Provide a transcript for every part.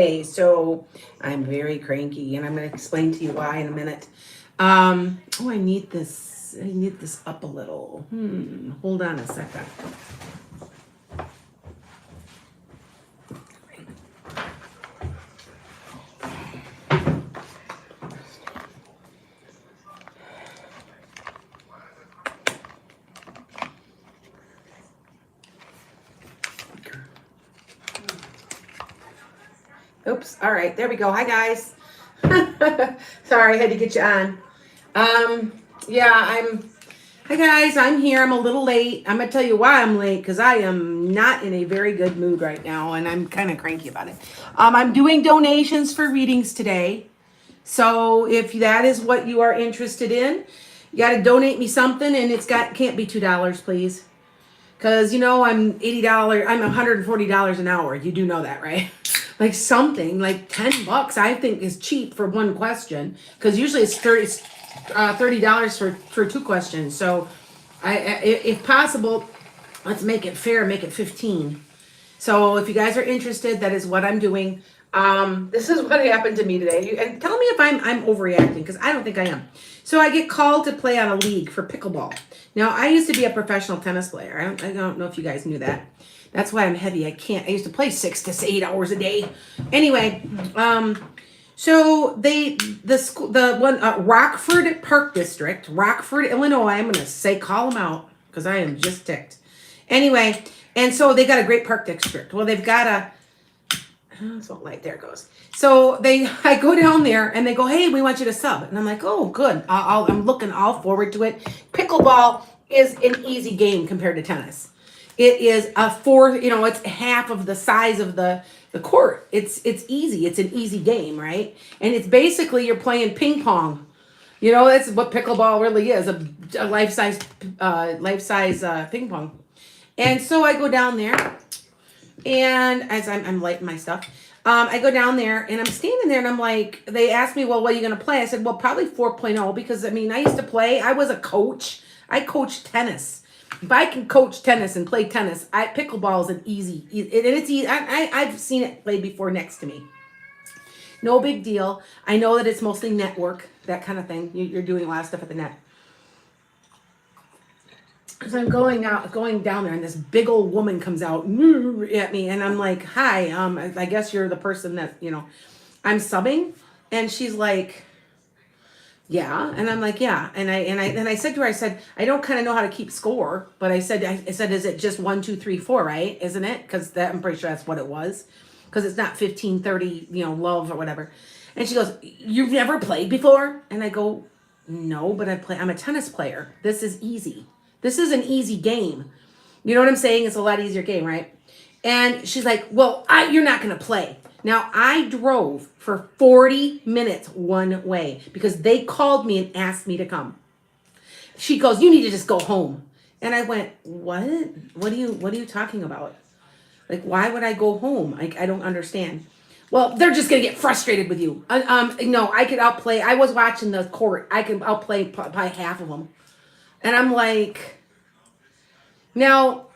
Hey, so I'm very cranky, and I'm going to explain to you why in a minute. Oh, I need this. I need this up a little. Hold on a second. Oops. All right, there we go. Hi, guys. Sorry, I had to get you on. Yeah, Hi, guys. I'm here. I'm a little late. I'm gonna tell you why I'm late because I am not in a very good mood right now, and I'm kind of cranky about it. I'm doing donations for readings today, so if that is what you are interested in, you got to donate me something, and can't be $2, please, because I'm $80. I'm $140 an hour. You do know that, right? Like something like $10, I think, is cheap for one question, because usually it's $30 for two questions. So, if possible, let's make it fair. Make it 15. So if you guys are interested, that is what I'm doing. This is what happened to me today. And tell me if I'm overreacting, because I don't think I am. So I get called to play on a league for pickleball. Now, I used to be a professional tennis player. I don't know if you guys knew that. That's why I'm heavy. I used to play 6 to 8 hours a day. Anyway, so the one Rockford Park District, Rockford, Illinois. I'm gonna call them out because I am just ticked. Anyway, and so they got a great park district. Well, they've got a there it goes. So I go down there and they go, hey, we want you to sub, and I'm like, oh, good. I'm looking all forward to it. Pickleball is an easy game compared to tennis. It is it's half of the size of the court. It's easy. It's an easy game, right? And it's basically you're playing ping pong. That's what pickleball really is, a life-size ping pong. And so I go down there, and as I'm lighting my stuff, I go down there, and I'm standing there, and I'm like, they asked me, well, what are you going to play? I said, well, probably 4.0, because, I used to play. I was a coach. I coached tennis. If I can coach tennis and play tennis, pickleball is it's easy. I've seen it played before next to me. No big deal. I know that it's mostly network, that kind of thing. You're doing a lot of stuff at the net. So I'm going down there, and this big old woman comes out at me, and I'm like, hi, I guess you're the person that, I'm subbing. And she's like, yeah. And I'm like, yeah. And I said to her, I said, I don't kind of know how to keep score, but I said, is it just 1, 2, 3, 4, right? Isn't it? Because I'm pretty sure that's what it was. Because it's not 15, 30, love or whatever. And she goes, you've never played before? And I go, no, but I'm a tennis player. This is easy. This is an easy game. You know what I'm saying? It's a lot easier game, right? And she's like, well, you're not going to play. Now, I drove for 40 minutes one way because they called me and asked me to come. She goes, you need to just go home. And I went, what? What are you talking about? Like, why would I go home? I don't understand. Well, they're just going to get frustrated with you. No, I could outplay. I was watching the court. I could outplay probably half of them. And I'm like, now,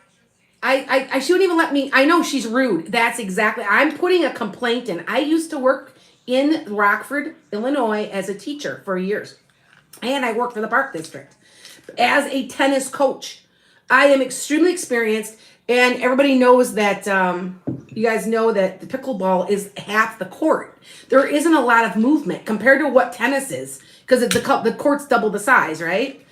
she wouldn't even let me. I know she's rude. That's exactly. I'm putting a complaint in. I used to work in Rockford, Illinois as a teacher for years. And I worked for the Park District as a tennis coach. I am extremely experienced. And everybody knows that, you guys know that the pickleball is half the court. There isn't a lot of movement compared to what tennis is, because the court's double the size, right?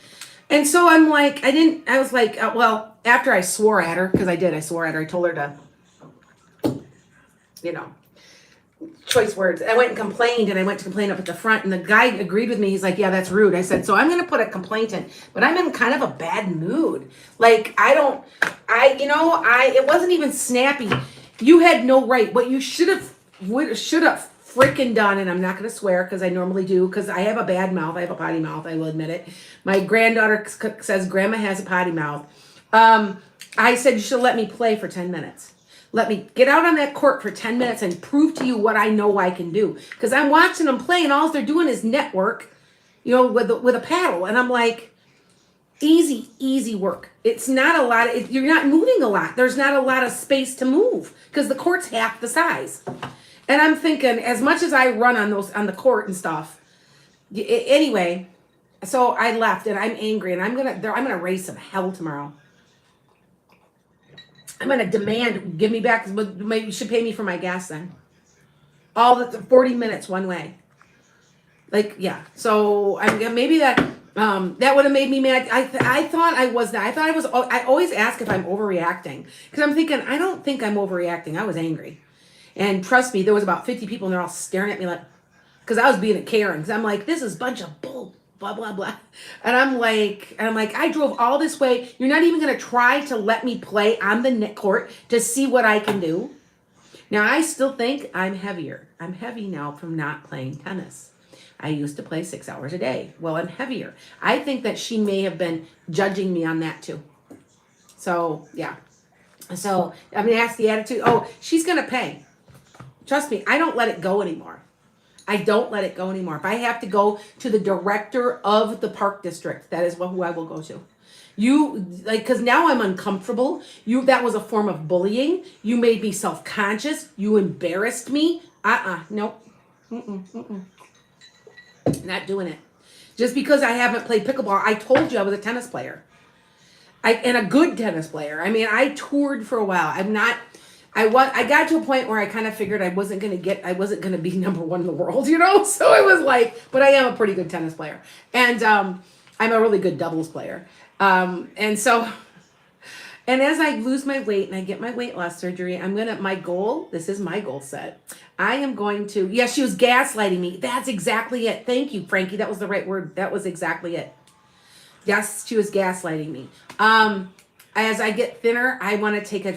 And so I'm like, I was like, well, after I swore at her, because I swore at her. I told her to, choice words. I went and complained, and I went to complain up at the front, and the guy agreed with me. He's like, yeah, that's rude. I said, so I'm going to put a complaint in, but I'm in kind of a bad mood. Like, it wasn't even snappy. You had no right. What you should have freaking done, and I'm not going to swear because I normally do, because I have a bad mouth. I have a potty mouth. I will admit it. My granddaughter says grandma has a potty mouth. I said, you should let me play for 10 minutes. Let me get out on that court for 10 minutes and prove to you what I know I can do. Because I'm watching them play, and all they're doing is network, with a paddle. And I'm like, easy work. It's not a lot. You're not moving a lot. There's not a lot of space to move because the court's half the size. And I'm thinking, as much as I run on the court and stuff, anyway, so I left and I'm angry and I'm gonna raise some hell tomorrow. I'm gonna demand, give me back, maybe you should pay me for my gas then. All the 40 minutes one way. Like, yeah. So maybe that would have made me mad. I thought I was not. I always ask if I'm overreacting because I'm thinking I don't think I'm overreacting. I was angry, and trust me, there was about 50 people and they're all staring at me like, because I was being a Karen. Because I'm like, this is a bunch of bull, blah blah blah, and I'm like, I drove all this way. You're not even gonna try to let me play on the net court to see what I can do. Now I still think I'm heavier. I'm heavy now from not playing tennis. I used to play 6 hours a day. Well, I'm heavier. I think that she may have been judging me on that too. So, yeah. So, I mean, that's the attitude. Oh, she's going to pay. Trust me, I don't let it go anymore. I don't let it go anymore. If I have to go to the director of the park district, that is who I will go to. Because now I'm uncomfortable. That was a form of bullying. You made me self-conscious. You embarrassed me. Nope. Not doing it. Just because I haven't played pickleball, I told you I was a tennis player. And a good tennis player. I mean, I toured for a while. I got to a point where I kind of figured I wasn't going to be number one in the world, you know? So it was like, but I am a pretty good tennis player. And I'm a really good doubles player. And as I lose my weight and I get my weight loss surgery, this is my goal set. I am going to, yes, she was gaslighting me. That's exactly it. Thank you, Frankie. That was the right word. That was exactly it. Yes, she was gaslighting me. As I get thinner, I want to take a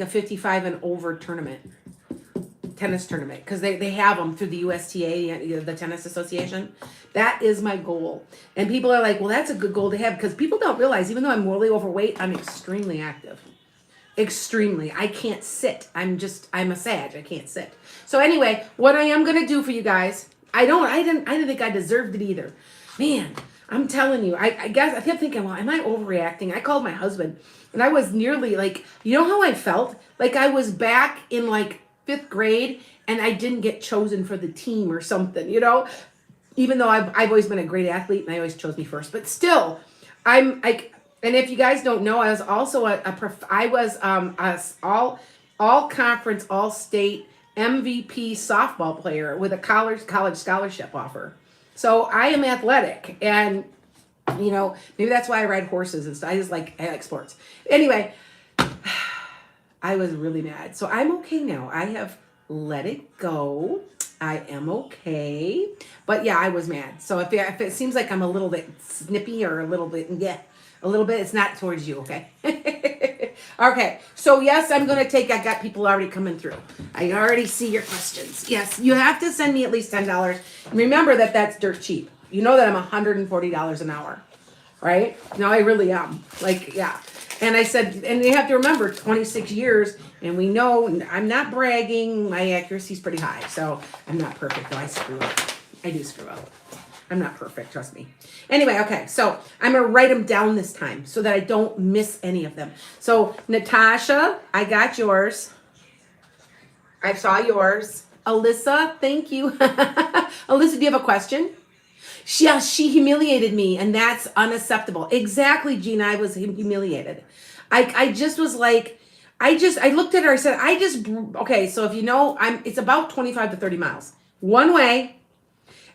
55 and over tennis tournament, because they have them through the USTA, the Tennis Association. That is my goal. And people are like, well, that's a good goal to have, because people don't realize, even though I'm really overweight, I'm extremely active. Extremely. I can't sit. I'm a Sag. I can't sit. So anyway, what I am going to do for you guys, I didn't think I deserved it either. Man, I'm telling you, I guess I kept thinking, well, am I overreacting? I called my husband and I was nearly like, you know how I felt? Like I was back in like 5th grade and I didn't get chosen for the team or something, you know, even though I've always been a great athlete and they always chose me first, but still I'm like, and if you guys don't know, I was also all conference, all state MVP softball player with a college scholarship offer. So I am athletic, and you know, maybe that's why I ride horses and stuff. I like sports. Anyway, I was really mad. So I'm okay now. I have let it go. I am okay. But yeah, I was mad. So if it seems like I'm a little bit snippy or a little bit, it's not towards you, okay? Okay, so yes, I got people already coming through. I already see your questions. Yes, you have to send me at least $10. Remember that's dirt cheap. You know that I'm $140 an hour, right? No, I really am. Like, yeah. And I said, and you have to remember, 26 years, and we know, I'm not bragging, my accuracy's pretty high, so I'm not perfect, though I screw up. I do screw up. I'm not perfect, trust me. Anyway, okay, so I'm going to write them down this time so that I don't miss any of them. So, Natasha, I got yours. I saw yours. Alyssa, thank you. Alyssa, do you have a question? She humiliated me, and that's unacceptable. Exactly, Gina, I was humiliated. I just was like, I looked at her, I said, okay, so if you know, it's about 25 to 30 miles. One way.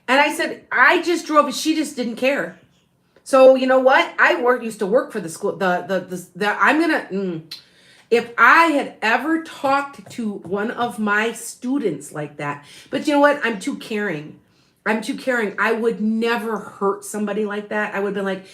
And I said, I just drove, she just didn't care. So you know what? Used to work for the school, if I had ever talked to one of my students like that, but you know what? I'm too caring. I would never hurt somebody like that. I would have been like,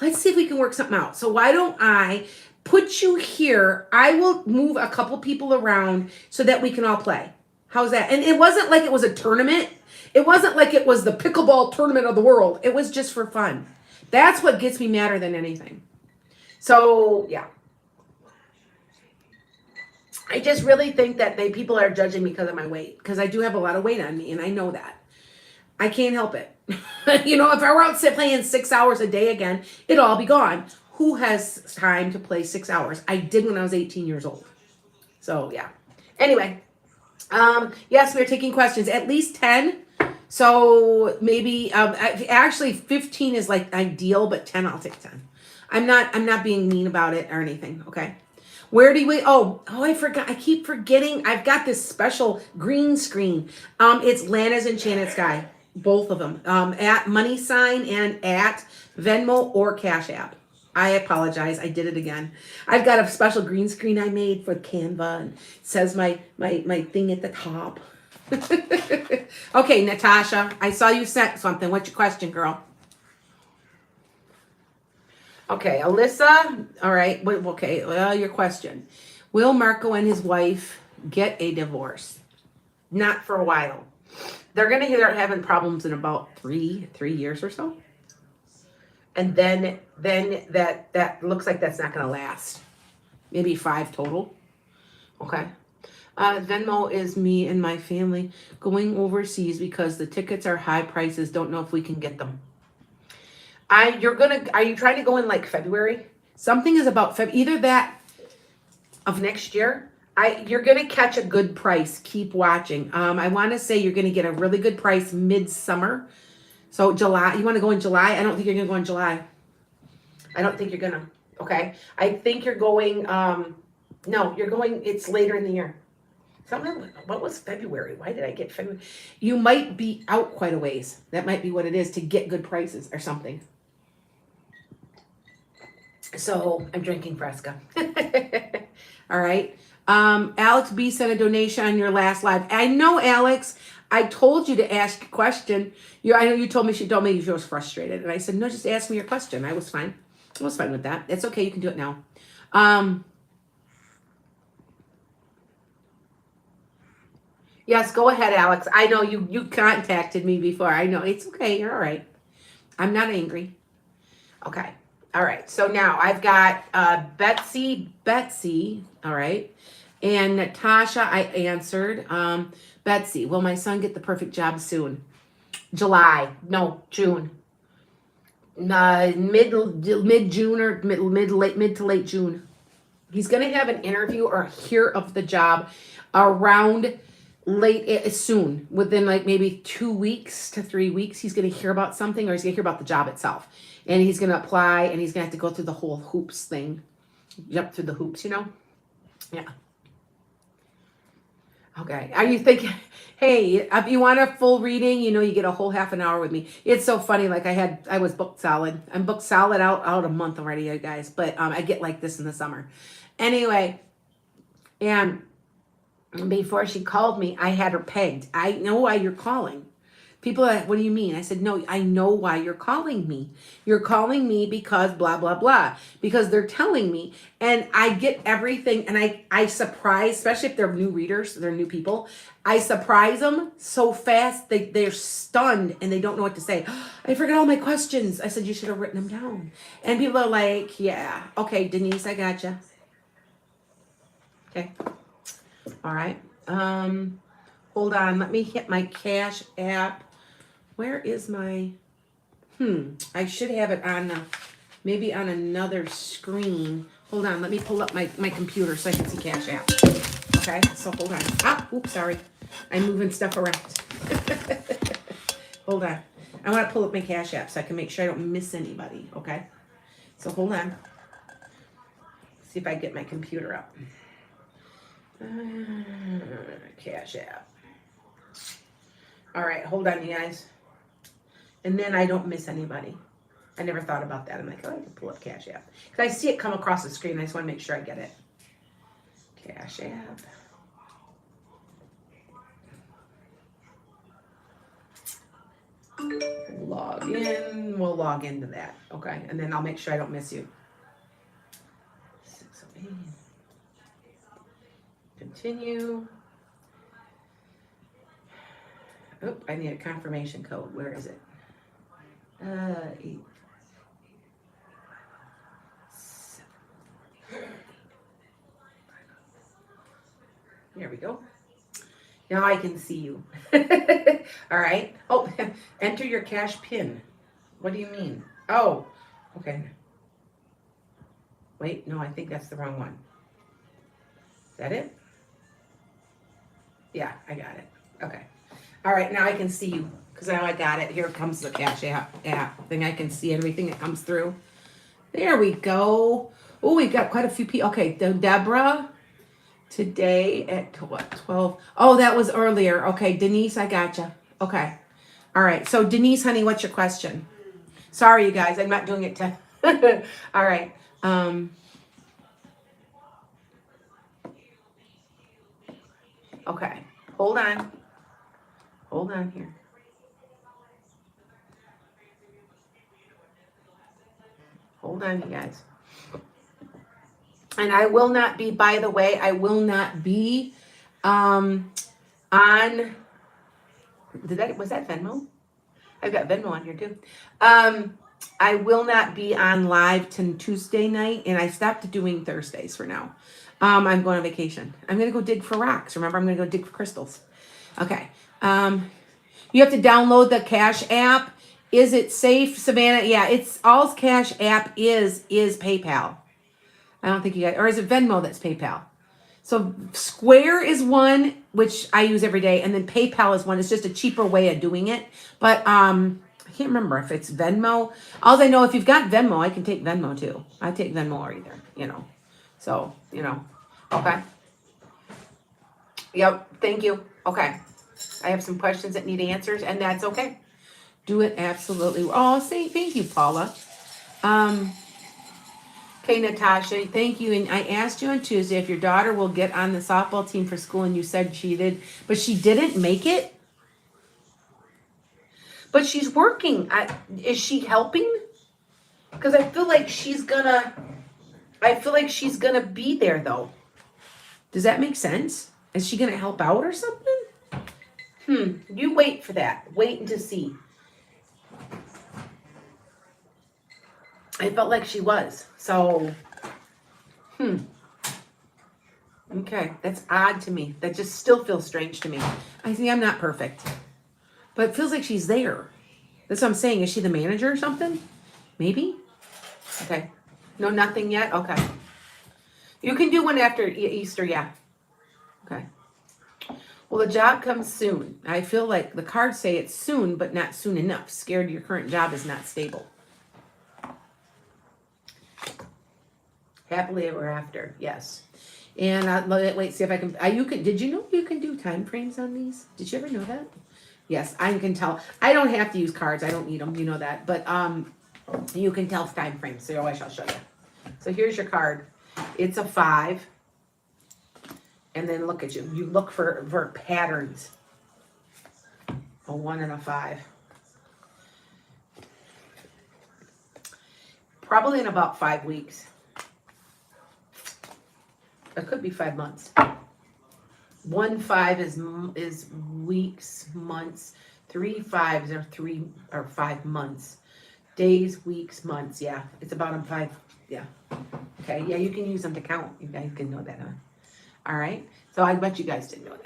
let's see if we can work something out. So why don't I put you here? I will move a couple people around so that we can all play. How's that? And it wasn't like it was a tournament. It wasn't like it was the pickleball tournament of the world. It was just for fun. That's what gets me madder than anything. So, yeah. I just really think that people are judging me because of my weight. Because I do have a lot of weight on me, and I know that. I can't help it. If I were out playing 6 hours a day again, it'd all be gone. Who has time to play 6 hours? I did when I was 18 years old. So, yeah. Anyway. Yes, we're taking questions. At least 10. So maybe actually 15 is like ideal, but 10 I'll take 10. I'm not being mean about it or anything, okay? Where do we I forgot. I keep forgetting. I've got this special green screen. It's Lana's Enchanted Sky. Both of them. At money sign and at Venmo or Cash App. I apologize. I did it again. I've got a special green screen I made for Canva and it says my thing at the top. Okay, Natasha, I saw you sent something. What's your question, girl? Okay, Alyssa. All right. Okay. Well, your question. Will Marco and his wife get a divorce? Not for a while. They're gonna start having problems in about three years or so, and then that looks like that's not gonna last. Maybe 5 total. Okay. Venmo is me and my family going overseas because the tickets are high prices. Don't know if we can get them. Are you trying to go in like February? Something is about either that of next year. You're gonna catch a good price. Keep watching. I want to say you're gonna get a really good price midsummer. So July. You want to go in July? I don't think you're gonna go in July. I don't think you're gonna. Okay. I think you're going. No, you're going. It's later in the year. Something. What was February? Why did I get February? You might be out quite a ways. That might be what it is to get good prices or something. So I'm drinking Fresca. All right. Alex B sent a donation on your last live. I know, Alex. I told you to ask a question. I know you told me she was frustrated, and I said no, just ask me your question. I was fine. I was fine with that. It's okay. You can do it now. Yes, go ahead, Alex. I know you contacted me before. I know it's okay. You're all right. I'm not angry. Okay. All right. So now I've got Betsy. All right. And Natasha, I answered. Betsy, will my son get the perfect job soon? July. No, June. Mid June or mid to late June. He's gonna have an interview or hear of the job around soon, within like maybe 2 weeks to 3 weeks. He's gonna hear about something, or he's gonna hear about the job itself, and he's gonna apply, and he's gonna have to go through the whole hoops thing, jump through the hoops, Yeah. Okay. Are you thinking, hey, if you want a full reading, you get a whole half an hour with me. It's so funny. Like I was booked solid. I'm booked solid out a month already, you guys. But I get like this in the summer. Anyway, and before she called me, I had her pegged. I know why you're calling. People are like, what do you mean? I said, no, I know why you're calling me. You're calling me because blah, blah, blah. Because they're telling me. And I get everything. And I surprise, especially if they're new readers, they're new people. I surprise them so fast, they're stunned and they don't know what to say. I forgot all my questions. I said, you should have written them down. And people are like, yeah. Okay, Denise, I gotcha. Okay. All right. Hold on. Let me hit my Cash App. Where is my, I should have it on, maybe on another screen. Hold on, let me pull up my computer so I can see Cash App. Okay, so hold on. Oops, sorry. I'm moving stuff around. Hold on. I want to pull up my Cash App so I can make sure I don't miss anybody, okay? So hold on. See if I get my computer up. Cash App. All right, hold on, you guys. And then I don't miss anybody. I never thought about that. I'm like, I can pull up Cash App. Because I see it come across the screen. I just want to make sure I get it. Cash App. Log in. We'll log into that. Okay. And then I'll make sure I don't miss you. 608. Continue. Oh, I need a confirmation code. Where is it? 8. 7. There we go. Now I can see you. All right. Oh, enter your cash pin. What do you mean? Oh, okay. Wait, no, I think that's the wrong one. Is that it? Yeah, I got it. Okay. All right, now I can see you because now I got it. Here comes the Cash app thing. I can see everything that comes through. There we go. Oh, we got quite a few people. Okay, Deborah today at what, 12? Oh, that was earlier. Okay, Denise, I gotcha. Okay. All right. So Denise, honey, what's your question? Sorry, you guys. I'm not doing it to. All right. Okay. Hold on. Hold on here. Hold on, you guys. And I will not be, by the way, I will not be on, was that Venmo? I've got Venmo on here too. I will not be on live Tuesday night, and I stopped doing Thursdays for now. I'm going on vacation. I'm going to go dig for rocks. Remember, I'm going to go dig for crystals. Okay. You have to download the Cash app. Is it safe, Savannah? Yeah, it's all Cash app is PayPal. I don't think you guys, or is it Venmo that's PayPal? So Square is one, which I use every day, and then PayPal is one. It's just a cheaper way of doing it. But I can't remember if it's Venmo. All I know, if you've got Venmo, I can take Venmo too. I take Venmo or either, So, okay. Yep, thank you. Okay. I have some questions that need answers, and that's okay. Do it absolutely. Oh, thank you, Paula. Okay, Natasha, thank you. And I asked you on Tuesday if your daughter will get on the softball team for school, and you said she did, but she didn't make it. But she's working. Is she helping? Because I feel like she's gonna be there though. Does that make sense? Is she gonna help out or something? You wait for that. Wait to see. I felt like she was. So, okay, that's odd to me. That just still feels strange to me. I think I'm not perfect. But it feels like she's there. That's what I'm saying. Is she the manager or something? Maybe? Okay. No, nothing yet? Okay. You can do one after Easter, yeah. Okay. Well, the job comes soon. I feel like the cards say it's soon, but not soon enough. Scared your current job is not stable. Happily ever after, yes. And wait, see if I can. Did you know you can do time frames on these? Did you ever know that? Yes, I can tell. I don't have to use cards. I don't need them. You know that. But you can tell time frames. So I shall show you. So here's your card. It's a 5. And then look at you. You look for patterns. A 1 and a 5. Probably in about 5 weeks. It could be 5 months. 1 5 is weeks, months. 3 5s are 3 or 5 months. Days, weeks, months. Yeah, it's about a 5. Yeah. Okay. Yeah, you can use them to count. You guys can know that, huh? All right. So I bet you guys didn't know that.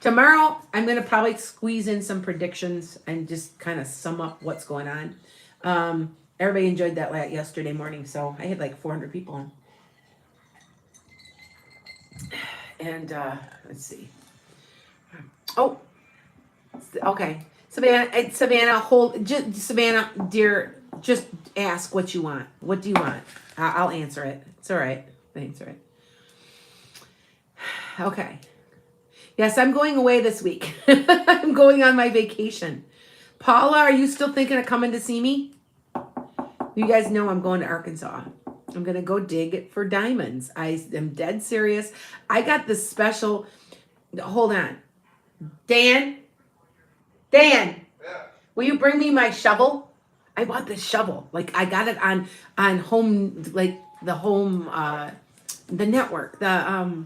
Tomorrow, I'm going to probably squeeze in some predictions and just kind of sum up what's going on. Everybody enjoyed that yesterday morning, so I had like 400 people on. And let's see. Oh, okay. Savannah, Savannah, dear, just ask what you want. What do you want? I'll answer it. It's all right. Answer it. Okay. Yes, I'm going away this week. I'm going on my vacation. Paula, are you still thinking of coming to see me? You guys know I'm going to Arkansas. I'm going to go dig for diamonds. I am dead serious. I got this special. Hold on. Dan? Yeah. Will you bring me my shovel? I bought this shovel. Like, I got it on home, like the home, the network. The,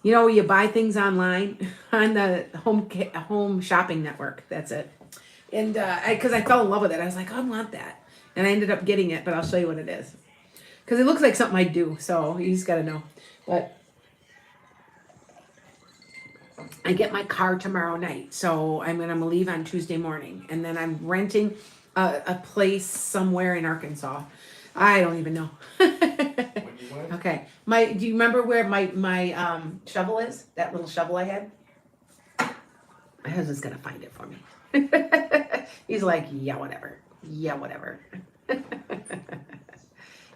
where you buy things online on the home shopping network. That's it. And because I fell in love with it. I was like, oh, I want that. And I ended up getting it, but I'll show you what it is. Because it looks like something I'd do, so you just got to know. But I get my car tomorrow night, so I'm going to leave on Tuesday morning. And then I'm renting a place somewhere in Arkansas. I don't even know. When you went? Okay. Do you remember where my shovel is? That little shovel I had? My husband's gonna find it for me. He's like, yeah, whatever. Yeah, whatever.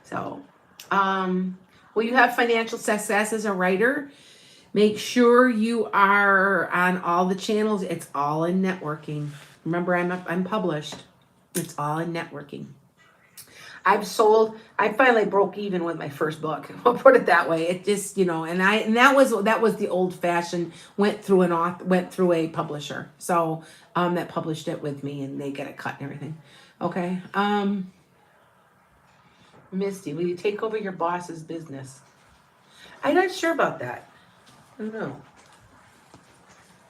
So, will you have financial success as a writer? Make sure you are on all the channels. It's all in networking. Remember, I'm published. It's all in networking. I finally broke even with my first book. I'll put it that way. It just, and that was the old fashioned, went through a publisher. So, that published it with me and they get a cut and everything. Okay. Misty, will you take over your boss's business? I'm not sure about that. I don't know.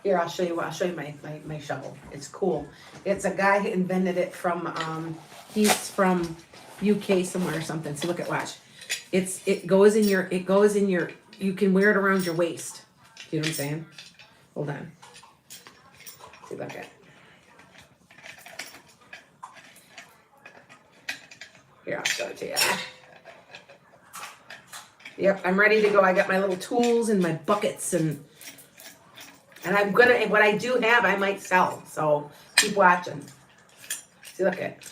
Here, I'll show you my shovel. It's cool. It's a guy who invented it he's from UK somewhere or something. So watch. It goes in your, you can wear it around your waist. You know what I'm saying? Hold on. See, look at. Here, I'll show it to you. Yep, I'm ready to go. I got my little tools and my buckets and what I do have, I might sell. So keep watching. Look at,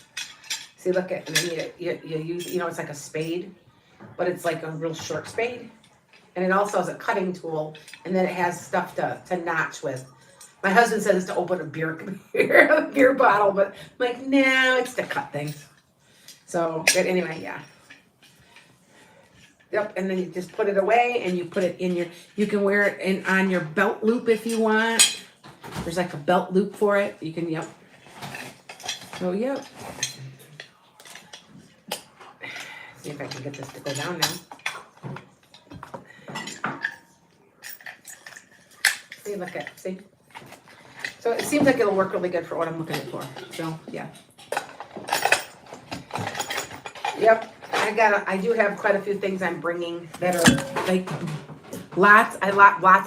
and then you use, it's like a spade, but it's like a real short spade. And it also has a cutting tool, and then it has stuff to notch with. My husband says to open a beer bottle, but I'm like, no, it's to cut things. So, but anyway, yeah. Yep, and then you just put it away, and you put it in you can wear it on your belt loop if you want. There's like a belt loop for it. You can, yep. So, yep. See if I can get this to go down now. See, look at, see? So it seems like it'll work really good for what I'm looking for. So, yeah. Yep. I do have quite a few things I'm bringing that are like lots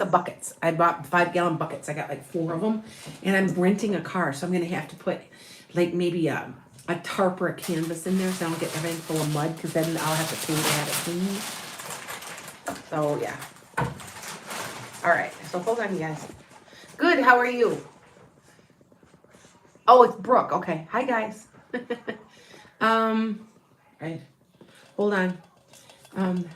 of buckets. I bought 5-gallon buckets. I got like 4 of them, and I'm renting a car, so I'm gonna have to put like maybe a tarp or a canvas in there so I don't get everything full of mud, because then I'll have to paint to have it clean. So yeah. All right. So hold on, you guys. Good. How are you? Oh, it's Brooke. Okay. Hi, guys. Right. Hold on. I'm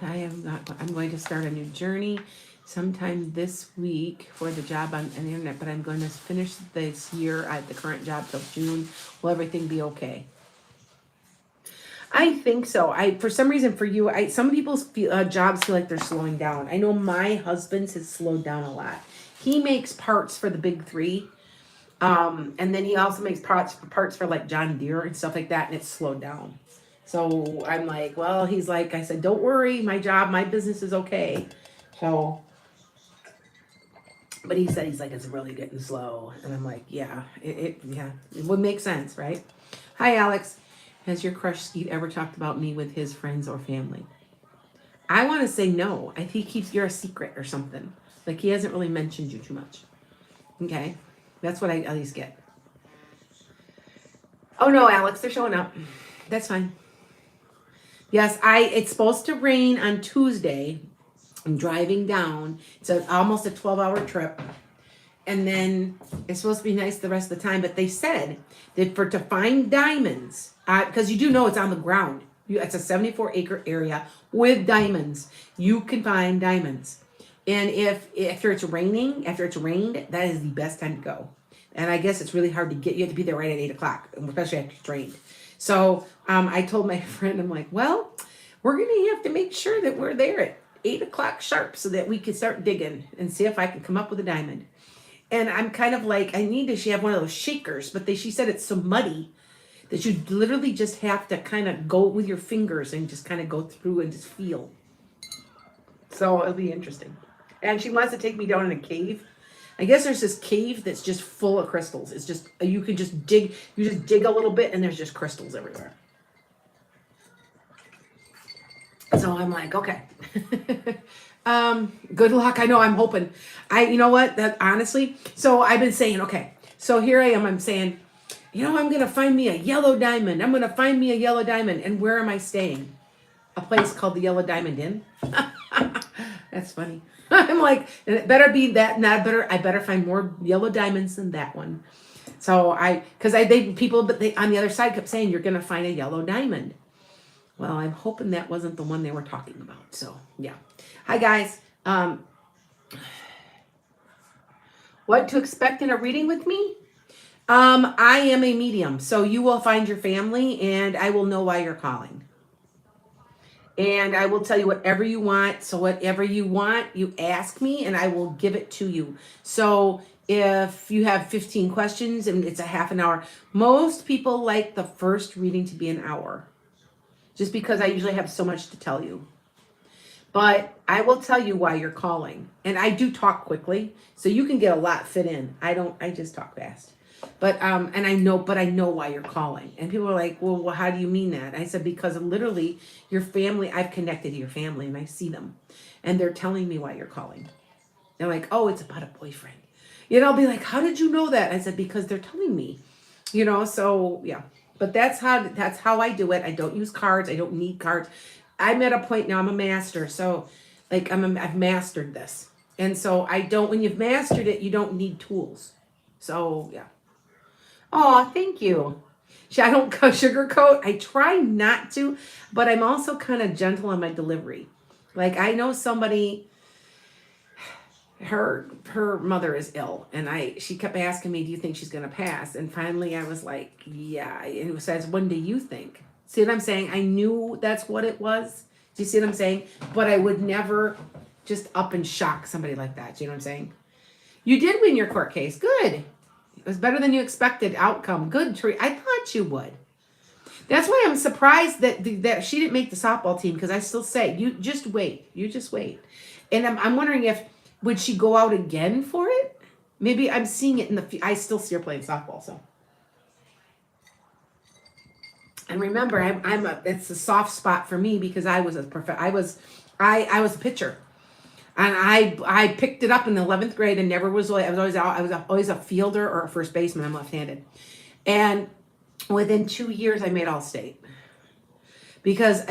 going to start a new journey sometime this week for the job on the internet, but I'm going to finish this year at the current job till June. Will everything be okay? I think so. For some reason for you, some people's jobs feel like they're slowing down. I know my husband's has slowed down a lot. He makes parts for the big 3. And then he also makes parts for like John Deere and stuff like that, and it's slowed down. So I'm like, well, he's like, I said, don't worry, my business is okay. So, but he's like, it's really getting slow. And I'm like, yeah, it would make sense, right? Hi, Alex. Has your crush Skeet ever talked about me with his friends or family? I want to say no. I think you're a secret or something. Like he hasn't really mentioned you too much. Okay. That's what I at least get. Oh no, Alex, they're showing up. That's fine. Yes, it's supposed to rain on Tuesday. I'm driving down. It's almost a 12-hour trip. And then it's supposed to be nice the rest of the time. But they said that to find diamonds, because you do know it's on the ground. It's a 74-acre area with diamonds. You can find diamonds. And after it's rained, that is the best time to go. And I guess it's really hard to get. You have to be there right at 8 o'clock, especially after it's rained. So I told my friend, I'm like, well, we're going to have to make sure that we're there at 8 o'clock sharp so that we can start digging and see if I can come up with a diamond. And I'm kind of like, she have one of those shakers, but she said it's so muddy that you literally just have to kind of go with your fingers and just kind of go through and just feel. So it'll be interesting. And she wants to take me down in a cave. I guess there's this cave that's just full of crystals. It's just, you can just dig, you just dig a little bit and there's just crystals everywhere. So I'm like, okay. Good luck. I know, I'm hoping. You know what, that honestly, so I've been saying, okay, so here I am, I'm saying, I'm going to find me a yellow diamond. I'm going to find me a yellow diamond. And where am I staying? A place called the Yellow Diamond Inn. That's funny. I'm like, and it better be that, not better. I better find more yellow diamonds than that one. So but they on the other side kept saying you're gonna find a yellow diamond. Well, I'm hoping that wasn't the one they were talking about. So yeah. Hi guys. What to expect in a reading with me? I am a medium, so you will find your family, and I will know why you're calling. And I will tell you whatever you want. So whatever you want, you ask me and I will give it to you. So if you have 15 questions and it's a half an hour, most people like the first reading to be an hour. Just because I usually have so much to tell you. But I will tell you why you're calling. And I do talk quickly, so you can get a lot fit in. I just talk fast. But I know why you're calling. And people are like, well, how do you mean that? I said, because literally your family, I've connected to your family and I see them. And they're telling me why you're calling. They're like, oh, it's about a boyfriend. I'll be like, how did you know that? I said, because they're telling me. So yeah. But that's how I do it. I don't use cards. I don't need cards. I'm at a point now, I'm a master. So like I've mastered this. And so when you've mastered it, you don't need tools. So yeah. Oh, thank you. I don't sugarcoat. I try not to, but I'm also kind of gentle on my delivery. Like I know somebody, her mother is ill, and she kept asking me, do you think she's going to pass? And finally I was like, yeah. And it says, when do you think? See what I'm saying? I knew that's what it was. Do you see what I'm saying? But I would never just up and shock somebody like that. Do you know what I'm saying? You did win your court case. Good. It was better than you expected outcome. Good, Tree. I thought you would. That's why I'm surprised that she didn't make the softball team, because I still say, you just wait. You just wait. And I'm wondering would she go out again for it? Maybe I'm seeing it I still see her playing softball, so. And remember, it's a soft spot for me because I was a pitcher. And I picked it up in the 11th grade and never was I was always a fielder or a first baseman. I'm left-handed. And within 2 years I made All-State. Because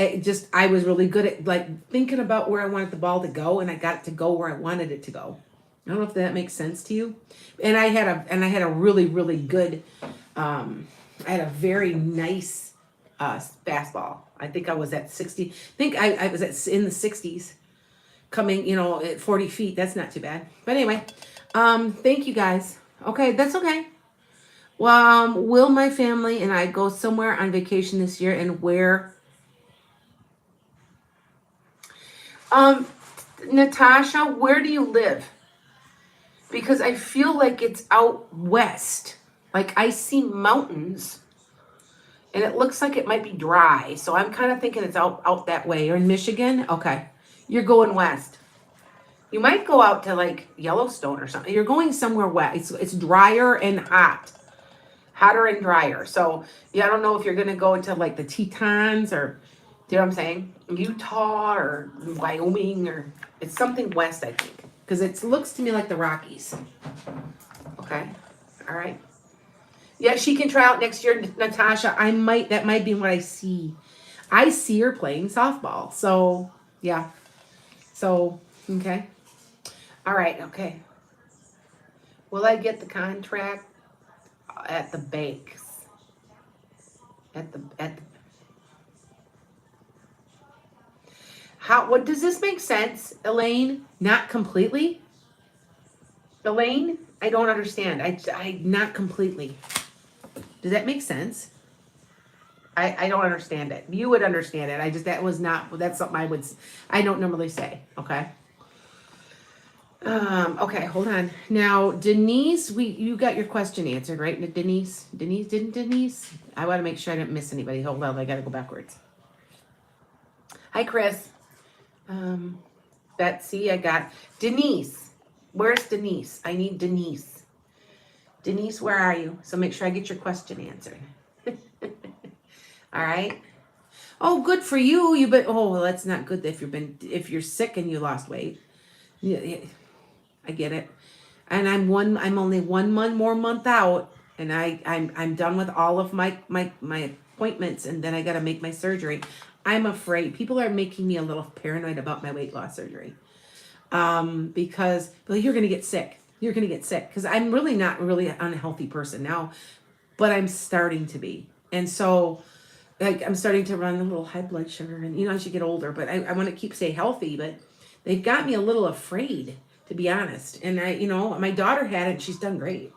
I was really good at like thinking about where I wanted the ball to go, and I got it to go where I wanted it to go. I don't know if that makes sense to you. And I had a really, really good I had a very nice fastball. I think I was at 60. I think I was in the 60s. Coming, at 40 feet. That's not too bad. But anyway, thank you guys. Okay, that's okay. Will my family and I go somewhere on vacation this year, and where? Natasha, where do you live? Because I feel like it's out west. Like I see mountains, and it looks like it might be dry. So I'm kind of thinking it's out that way. You're in Michigan? Okay. You're going west. You might go out to like Yellowstone or something. You're going somewhere west. It's drier and hotter and drier. So yeah, I don't know if you're gonna go to like the Tetons or, do you know what I'm saying? Utah or Wyoming, or it's something west, I think, because it looks to me like the Rockies. Okay, all right. Yeah, she can try out next year, Natasha. That might be what I see. I see her playing softball. So yeah. So, okay. All right, okay. Will I get the contract at the banks? What does this make sense, Elaine? Not completely? Elaine, I don't understand. I not completely. Does that make sense? I don't understand it. You would understand it. That's something I don't normally say. Okay. Okay, hold on. Now, Denise, you got your question answered, right? Denise? I want to make sure I didn't miss anybody. Hold on, I got to go backwards. Hi, Chris. Betsy, I got Denise. Where's Denise? I need Denise. Denise, where are you? So make sure I get your question answered. All right. Oh, good for you. Well, that's not good if you're sick and you lost weight. Yeah, I get it. And I'm only 1 month out, and I'm done with all of my appointments, and then I got to make my surgery. I'm afraid people are making me a little paranoid about my weight loss surgery. because well, you're going to get sick. You're going to get sick because I'm really not really an unhealthy person now, but I'm starting to be. And so like I'm starting to run a little high blood sugar and as you get older, but I want to stay healthy, but they've got me a little afraid to be honest. And my daughter had it and she's done great.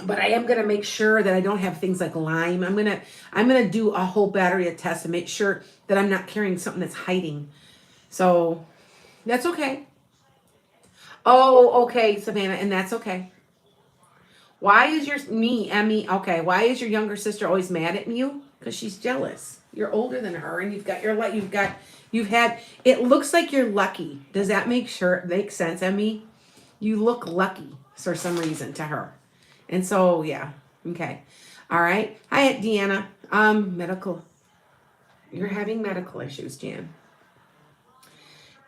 But I am going to make sure that I don't have things like Lyme. I'm going to do a whole battery of tests and make sure that I'm not carrying something that's hiding. So that's okay. Oh, okay, Savannah, and that's okay. Why is Emmy, okay, why is your younger sister always mad at you? Because she's jealous. You're older than her and it looks like you're lucky. Does that make sense, Emmy? You look lucky for some reason to her. And so, yeah, okay. All right. Hi, Deanna. Medical. You're having medical issues, Jan.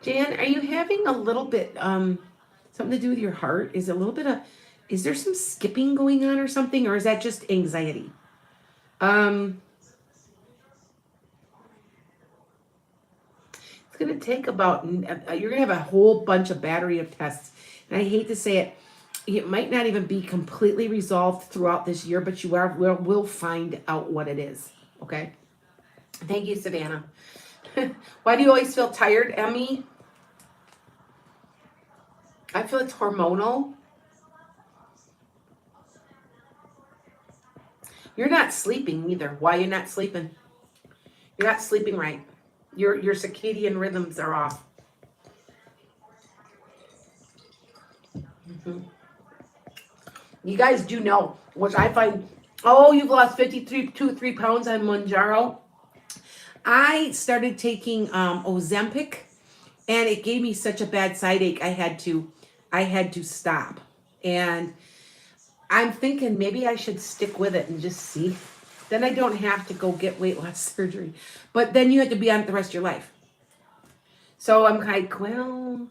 Jan, are you having a little bit, something to do with your heart? Is there some skipping going on or something? Or is that just anxiety? It's going to take you're going to have a whole bunch of battery of tests. And I hate to say it, it might not even be completely resolved throughout this year, but will find out what it is. Okay. Thank you, Savannah. Why do you always feel tired, Emmy? I feel it's hormonal. You're not sleeping either. Why are you not sleeping? You're not sleeping right. Your circadian rhythms are off. Mm-hmm. You guys do know, which I find, you've lost 3 pounds on Mounjaro. I started taking Ozempic, and it gave me such a bad side ache. I had to stop. And I'm thinking maybe I should stick with it and just see. Then I don't have to go get weight loss surgery. But then you have to be on it the rest of your life. So I'm like, well...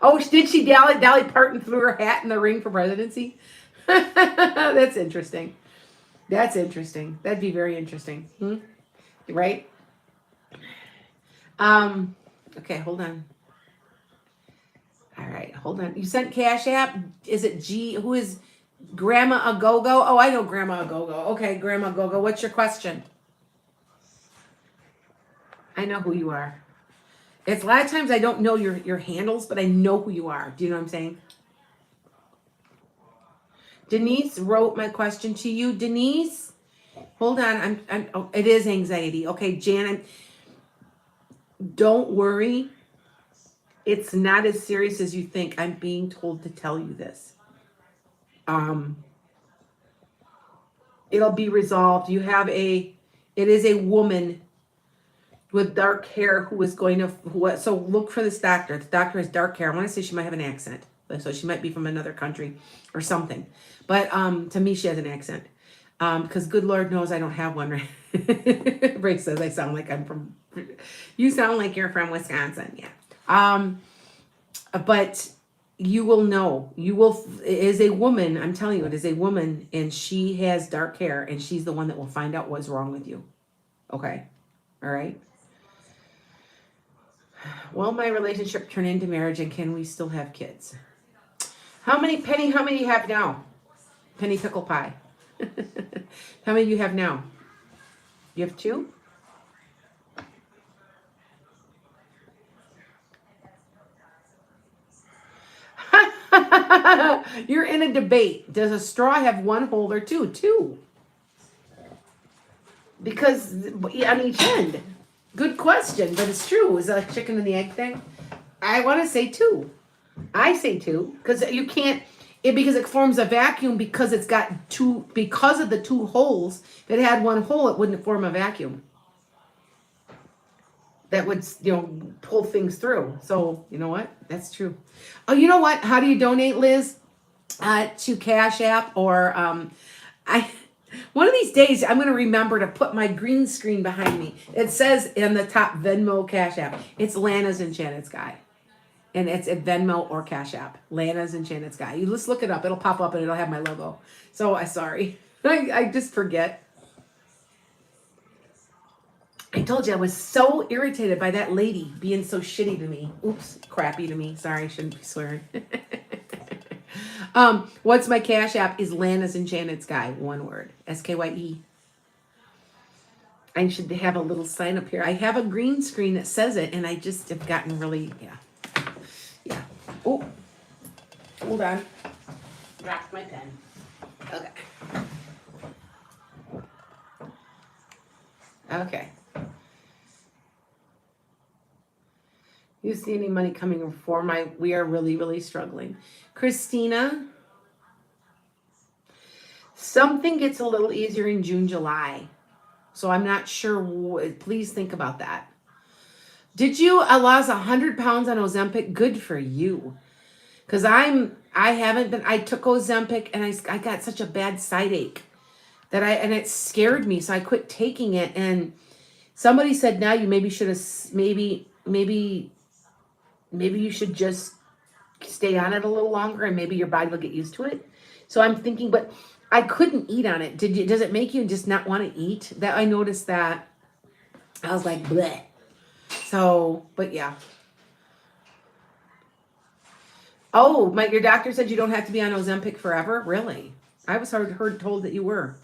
Oh, did she Dolly Parton threw her hat in the ring for presidency? That's interesting. That'd be very interesting. Right? Okay, hold on. All right, hold on. You sent Cash App? Is it G? Who is Grandma Agogo? Oh, I know Grandma Agogo. Okay, Grandma Agogo, what's your question? I know who you are. It's a lot of times I don't know your handles, but I know who you are. Do you know what I'm saying? Denise wrote my question to you. Denise, hold on. It is anxiety. Okay, Jan, don't worry. It's not as serious as you think. I'm being told to tell you this. It'll be resolved. It is a woman with dark hair who is going to, so look for this doctor. The doctor has dark hair. I want to say she might have an accent. So she might be from another country or something. But to me, she has an accent. Because good Lord knows I don't have one. Right? Ray says I sound like you sound like you're from Wisconsin. Yeah. But you will know. It is a woman. I'm telling you, it is a woman. And she has dark hair. And she's the one that will find out what's wrong with you. Okay. All right. Will my relationship turn into marriage and can we still have kids? How many do you have now? Penny pickle pie. How many do you have now? You have 2? You're in a debate. Does a straw have 1 hole or 2? 2. Because on each end. Good question, but it's true. Is that a chicken and the egg thing? I want to say 2. I say 2 because you can't. Because it forms a vacuum because it's got 2. Because of the 2 holes. If it had 1 hole, it wouldn't form a vacuum. That would pull things through. So you know what? That's true. Oh, you know what? How do you donate, Liz? To Cash App or one of these days, I'm going to remember to put my green screen behind me. It says in the top Venmo Cash App. It's Lana's Enchanted Skye. And it's at Venmo or Cash App. Lana's Enchanted Skye. You just look it up. It'll pop up and it'll have my logo. So I'm sorry. I just forget. I told you I was so irritated by that lady being so shitty to me. Oops, crappy to me. Sorry, I shouldn't be swearing. What's my Cash App is Lana's Enchanted Skye. One word. SKYE. I should have a little sign up here. I have a green screen that says it, and I just have gotten really, yeah. Oh, hold on. Dropped my pen. Okay. Okay. You see any money coming for we are really, really struggling. Christina, something gets a little easier in June, July. So I'm not sure. Please think about that. Did you lost 100 pounds on Ozempic? Good for you. Because I took Ozempic and I got such a bad side ache and it scared me. So I quit taking it. And somebody said, now you maybe should have, maybe you should just stay on it a little longer and maybe your body will get used to it. So I'm thinking, but I couldn't eat on it. Does it make you just not want to eat? That I noticed that. I was like, bleh. So, but yeah. Oh, your doctor said you don't have to be on Ozempic forever? Really? I was told that you were.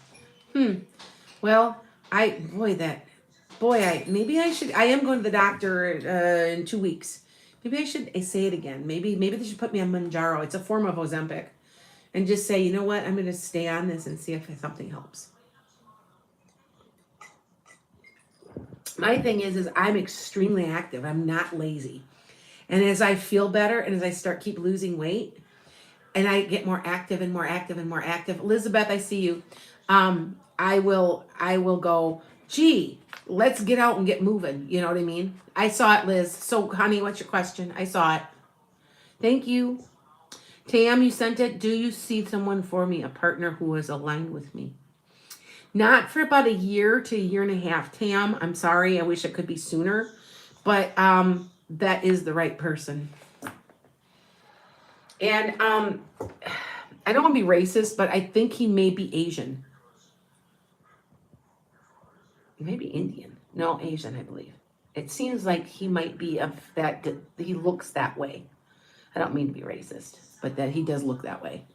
Well, maybe I should, I am going to the doctor in 2 weeks. Maybe I should say it again. Maybe they should put me on Manjaro. It's a form of Ozempic. And just say, you know what? I'm going to stay on this and see if something helps. My thing is I'm extremely active. I'm not lazy. And as I feel better and as I keep losing weight and I get more active and more active and more active, Elizabeth, I see you. I will go, gee, let's get out and get moving. You know what I mean? I saw it, Liz. So, honey, what's your question? I saw it. Thank you. Tam, you sent it. Do you see someone for me, a partner who is aligned with me? Not for about a year to a year and a half. Tam, I'm sorry. I wish it could be sooner. But that is the right person. And I don't want to be racist, but I think he may be Asian. Maybe Indian. No, Asian, I believe. It seems like he might be he looks that way. I don't mean to be racist, but that he does look that way.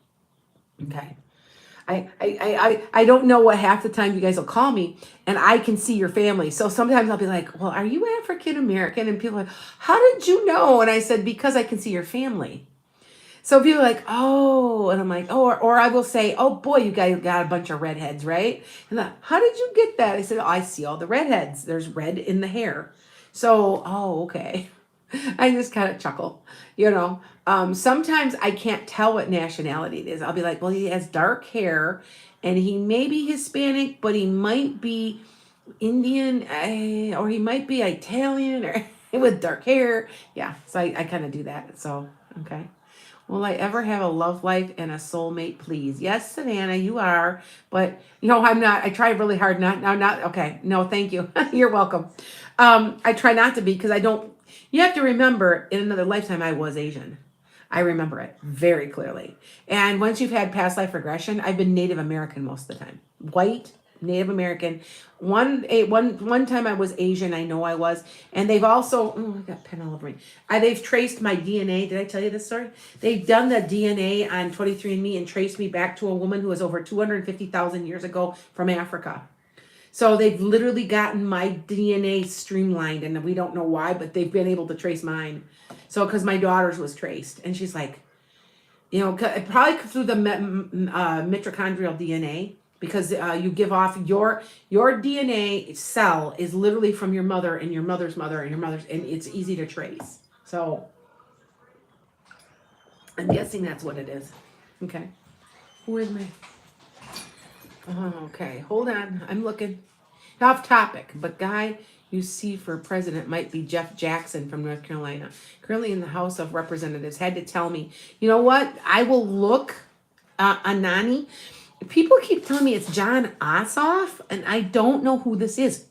Okay. I don't know what half the time you guys will call me and I can see your family. So sometimes I'll be like, well, are you African American? And people are like, how did you know? And I said, because I can see your family. So people are like, oh, and I'm like, oh, or I will say, oh boy, you guys got a bunch of redheads, right? And how did you get that? I said, oh, I see all the redheads. There's red in the hair. So, oh, okay. I just kind of chuckle, sometimes I can't tell what nationality it is. I'll be like, well, he has dark hair and he may be Hispanic, but he might be Indian or he might be Italian or with dark hair. Yeah. So I kind of do that. So, okay. Will I ever have a love life and a soulmate, please? Yes, Savannah, you are. But, I'm not. I tried really hard not. Okay. No, thank you. You're welcome. I try not to be because I don't. You have to remember, in another lifetime, I was Asian. I remember it very clearly. And once you've had past life regression, I've been Native American most of the time. White, Native American. One time I was Asian, I know I was. And they've also, I got pen all over me. They've traced my DNA. Did I tell you this story? They've done the DNA on 23andMe and traced me back to a woman who was over 250,000 years ago from Africa. So they've literally gotten my DNA streamlined, and we don't know why, but they've been able to trace mine. So because my daughter's was traced, and she's like, probably through the mitochondrial DNA, because you give off your DNA cell is literally from your mother and your mother's mother and your mother's, and it's easy to trace. So I'm guessing that's what it is. Okay. Who is me? Okay, hold on. I'm looking. Off topic, but guy you see for president might be Jeff Jackson from North Carolina, currently in the House of Representatives. Had to tell me. You know what? I will look. Anani. People keep telling me it's John Ossoff, and I don't know who this is.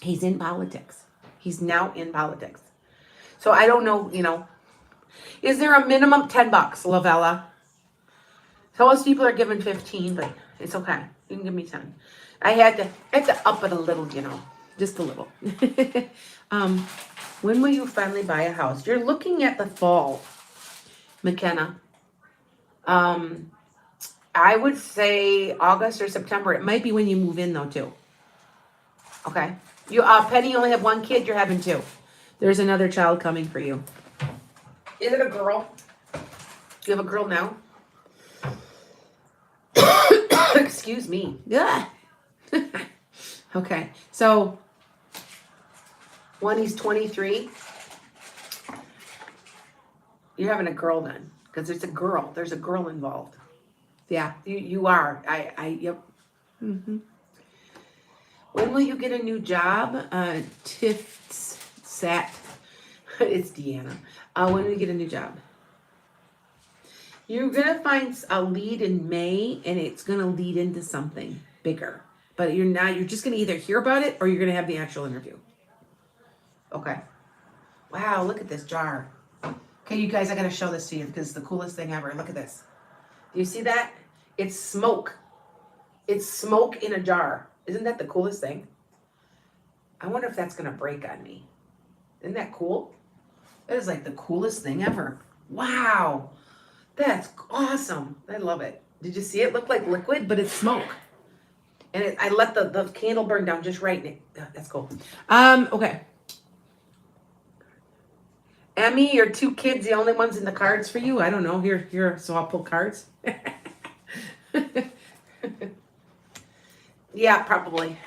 He's in politics. He's now in politics. So I don't know, Is there a minimum $10, Lavella? So most people are giving 15, but it's okay. You can give me 10. I had to up it a little, Just a little. When will you finally buy a house? You're looking at the fall, McKenna. I would say August or September. It might be when you move in though too. Okay. You Penny, you only have one kid, you're having two. There's another child coming for you. Is it a girl? Do you have a girl now? Excuse me. Yeah. Okay. So when he's 23, you're having a girl then. Because there's a girl. There's a girl involved. Yeah, you are. Yep. Mm-hmm. When will you get a new job? Tiff Sat. It's Deanna. When will you get a new job? You're going to find a lead in May, and it's going to lead into something bigger. But you're just going to either hear about it or you're going to have the actual interview. Okay. Wow, look at this jar. Okay, you guys, I got to show this to you because it's the coolest thing ever. Look at this. Do you see that? It's smoke. It's smoke in a jar. Isn't that the coolest thing? I wonder if that's going to break on me. Isn't that cool? That is like the coolest thing ever. Wow. That's awesome. I love it. Did you see it? Look like liquid, but it's smoke. And I let the candle burn down just right. That's cool. Okay. Emmy, your two kids, the only ones in the cards for you? I don't know. Here, so I'll pull cards. Yeah, probably.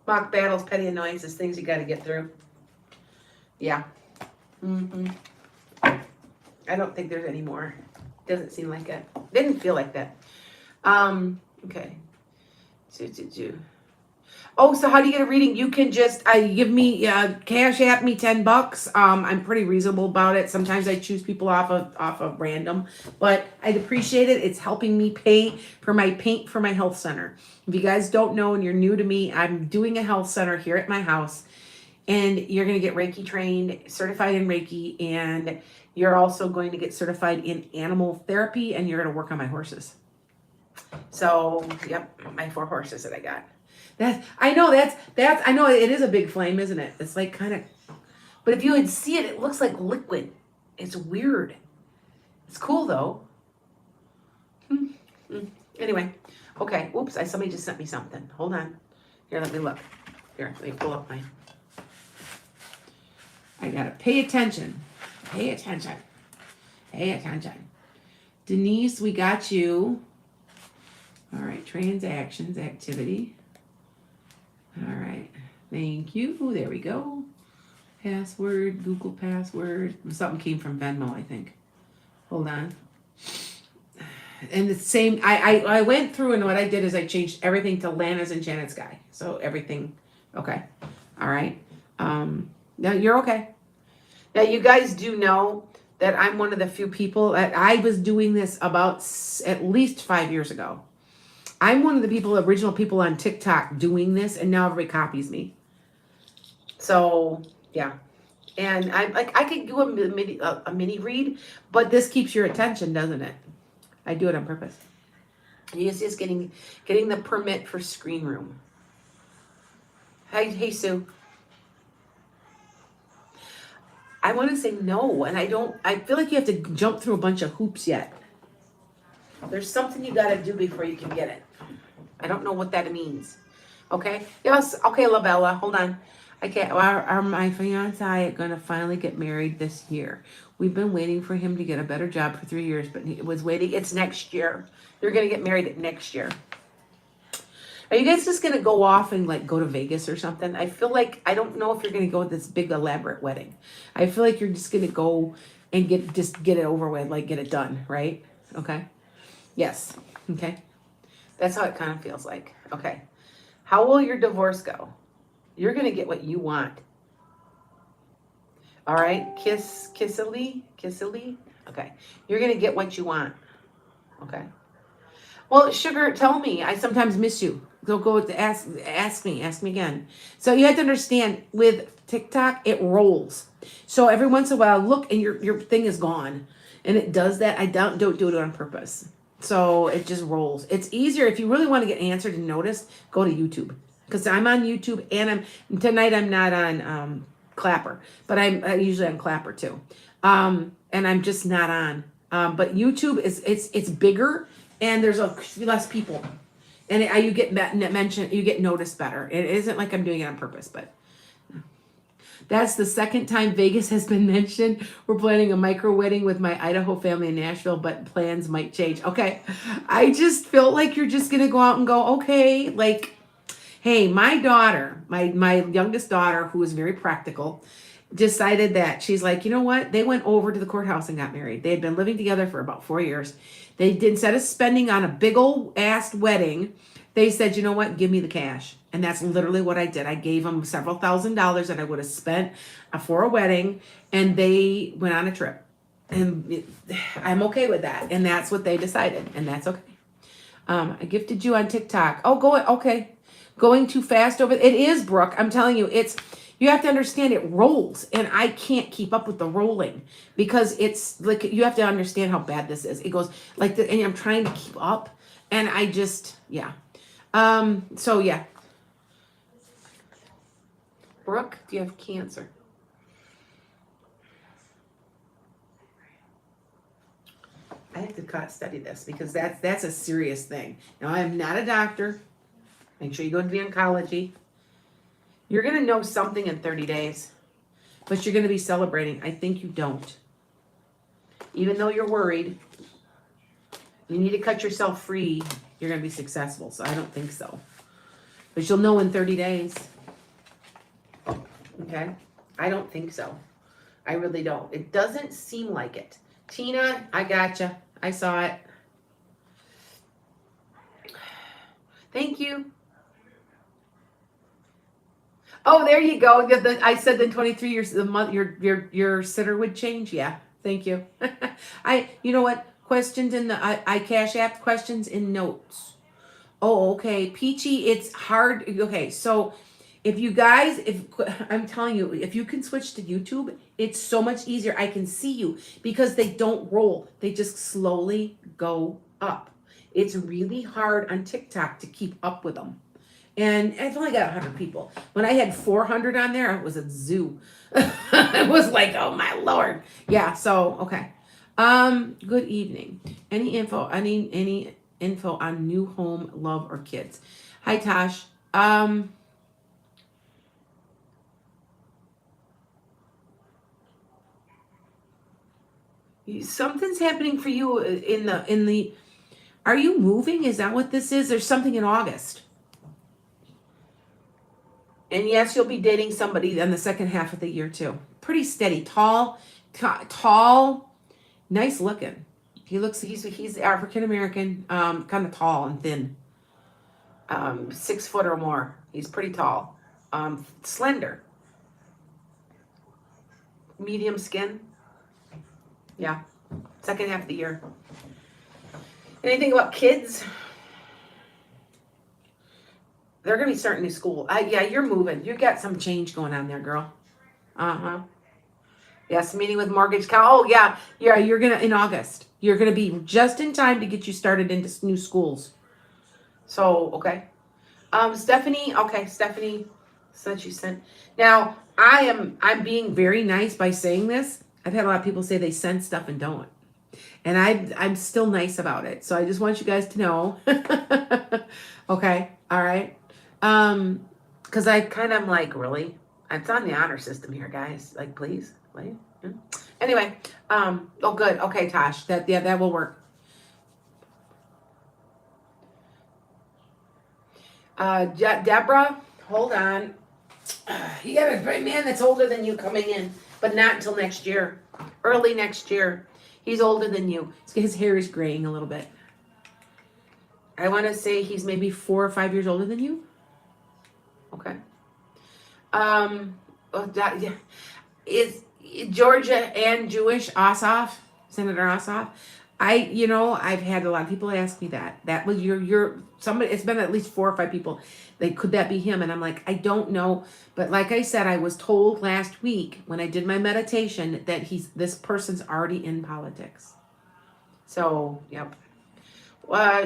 Mock battles, petty annoyances, things you got to get through. Yeah. Mm-hmm. I don't think there's any more. Doesn't seem like it. Didn't feel like that. Okay. Oh, so how do you get a reading? You can just give me cash at me $10. I'm pretty reasonable about it. Sometimes I choose people off of random, but I'd appreciate it. It's helping me pay for my paint for my health center. If you guys don't know and you're new to me, I'm doing a health center here at my house, and you're going to get Reiki trained, certified in Reiki, and you're also going to get certified in animal therapy, and you're going to work on my horses. So, yep, my 4 horses that I got. I know it is a big flame, isn't it? It's like kind of, but if you would see it, it looks like liquid. It's weird. It's cool though. Anyway, okay. Oops, somebody just sent me something. Hold on. Here, let me look. Here, let me pull up mine. I gotta pay attention. Pay attention. Pay attention. Denise, we got you. All right, transactions, activity. All right, thank you. There we go. Password, Google password. Something came from Venmo, I think. Hold on. And the same, I went through, and what I did is I changed everything to Lana's Enchanted Sky. So everything, okay. All right. Now you're okay. Now you guys do know that I'm one of the few people that I was doing this about at least 5 years ago. I'm one of the original people on TikTok doing this, and now everybody copies me. So, yeah. And I could do a mini read, but this keeps your attention, doesn't it? I do it on purpose. It's just getting the permit for screen room. Hey, Sue. I want to say no, and I feel like you have to jump through a bunch of hoops yet. There's something you got to do before you can get it. I don't know what that means. Okay? Yes. Okay, Lavella. Hold on. I can't. My fiance are going to finally get married this year. We've been waiting for him to get a better job for 3 years, but he was waiting. It's next year. You're going to get married next year. Are you guys just going to go off and go to Vegas or something? I feel like, I don't know if you're going to go with this big elaborate wedding. I feel like you're just going to go and get it over with, get it done, right? Okay. Yes. Okay. That's how it kind of feels like. Okay. How will your divorce go? You're going to get what you want. All right. Kissily. Okay. You're going to get what you want. Okay. Well, Sugar, tell me. I sometimes miss you. Go to ask me again. So you have to understand, with TikTok, it rolls. So every once in a while, look, and your thing is gone. And it does that. I don't do it on purpose. So it just rolls. It's easier if you really want to get answered and noticed, go to YouTube. because I'm on YouTube and tonight I'm not on Clapper, but I'm usually on Clapper too. And I'm just not on. But YouTube it's bigger and there's less people, and you get mentioned, you get noticed better. It isn't like I'm doing it on purpose, but that's the second time Vegas has been mentioned. We're planning a micro wedding with my Idaho family in Nashville, but plans might change. Okay, I just felt like you're just gonna go out and go, okay, like. Hey, my daughter, my youngest daughter, who is very practical, decided that she's like, you know what? They went over to the courthouse and got married. They had been living together for about 4 years. They did, instead of spending on a big old ass wedding, they said, you know what? Give me the cash. And that's literally what I did. I gave them several $1,000s that I would have spent for a wedding, and they went on a trip. And I'm okay with that. And that's what they decided, and that's okay. I gifted you on TikTok. Oh, go okay. Going too fast over it is, Brooke. I'm telling you, you have to understand it rolls, and I can't keep up with the rolling because it's like you have to understand how bad this is. It goes like and I'm trying to keep up, and I just so yeah. Brooke, do you have cancer? I have to study this because that's a serious thing. Now, I am not a doctor. Make sure you go to the oncology. You're going to know something in 30 days, but you're going to be celebrating. I think you don't. Even though you're worried, you need to cut yourself free. You're going to be successful. So I don't think so. But you'll know in 30 days. Okay? I don't think so. I really don't. It doesn't seem like it. Tina, I gotcha. I saw it. Thank you. Oh, there you go. I said the 23 years the month your sitter would change. Yeah, thank you. You know what? Questions in the I Cash App questions in notes. Oh, okay. Peachy, it's hard. Okay, so if you guys, if I'm telling you, if you can switch to YouTube, it's so much easier. I can see you because they don't roll. They just slowly go up. It's really hard on TikTok to keep up with them. And I've only got 100 people. When I had 400 on there, it was a zoo. It was like, oh my Lord. Yeah, so, okay. Good evening. Any info on new home, love, or kids? Hi, Tosh. Something's happening for you in the, are you moving? Is that what this is? There's something in August. And yes, you'll be dating somebody in the second half of the year too. Pretty steady, tall, nice looking. He's African American, kind of tall and thin. 6 foot or more. He's pretty tall. Slender. Medium skin. Yeah. Second half of the year. Anything about kids? They're going to be starting new school. Yeah, you're moving. You got some change going on there, girl. Uh-huh. Yes, meeting with mortgage. Oh, yeah. Yeah, you're going to, in August. You're going to be just in time to get you started into new schools. So, okay. Stephanie. Okay, Stephanie said you sent. Now, I'm being very nice by saying this. I've had a lot of people say they send stuff and don't. And I'm still nice about it. So I just want you guys to know. Okay. All right. Because I kind of am like, really? It's on the honor system here, guys. Like, please. Wait. Yeah. Anyway. Oh, good. Okay, Tosh. That will work. Deborah, hold on. You got a great man that's older than you coming in, but not until next year. Early next year. He's older than you. His hair is graying a little bit. I want to say he's maybe 4 or 5 years older than you. Okay. Yeah. Is Georgia and Jewish? Ossoff, Senator Ossoff. I've had a lot of people ask me that. That was somebody. It's been at least 4 or 5 people. Could that be him? And I'm like, I don't know. But like I said, I was told last week when I did my meditation that this person's already in politics. So, yep.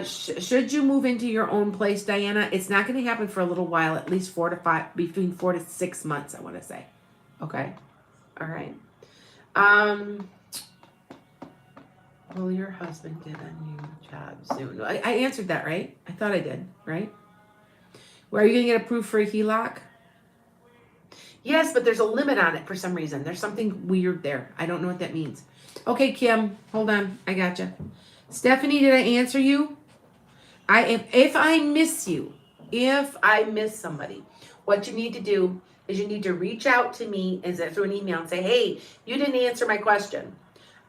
Should you move into your own place, Diana? It's not going to happen for a little while, at least between 4 to 6 months, I want to say. Okay. All right. Will your husband get a new job soon? I answered that, right? I thought I did, right? Well, are you going to get approved for a HELOC? Yes, but there's a limit on it for some reason. There's something weird there. I don't know what that means. Okay, Kim, hold on. I gotcha. Stephanie, did I answer you? If I miss you, if I miss somebody, what you need to do is you need to reach out to me through an email and say, hey, you didn't answer my question.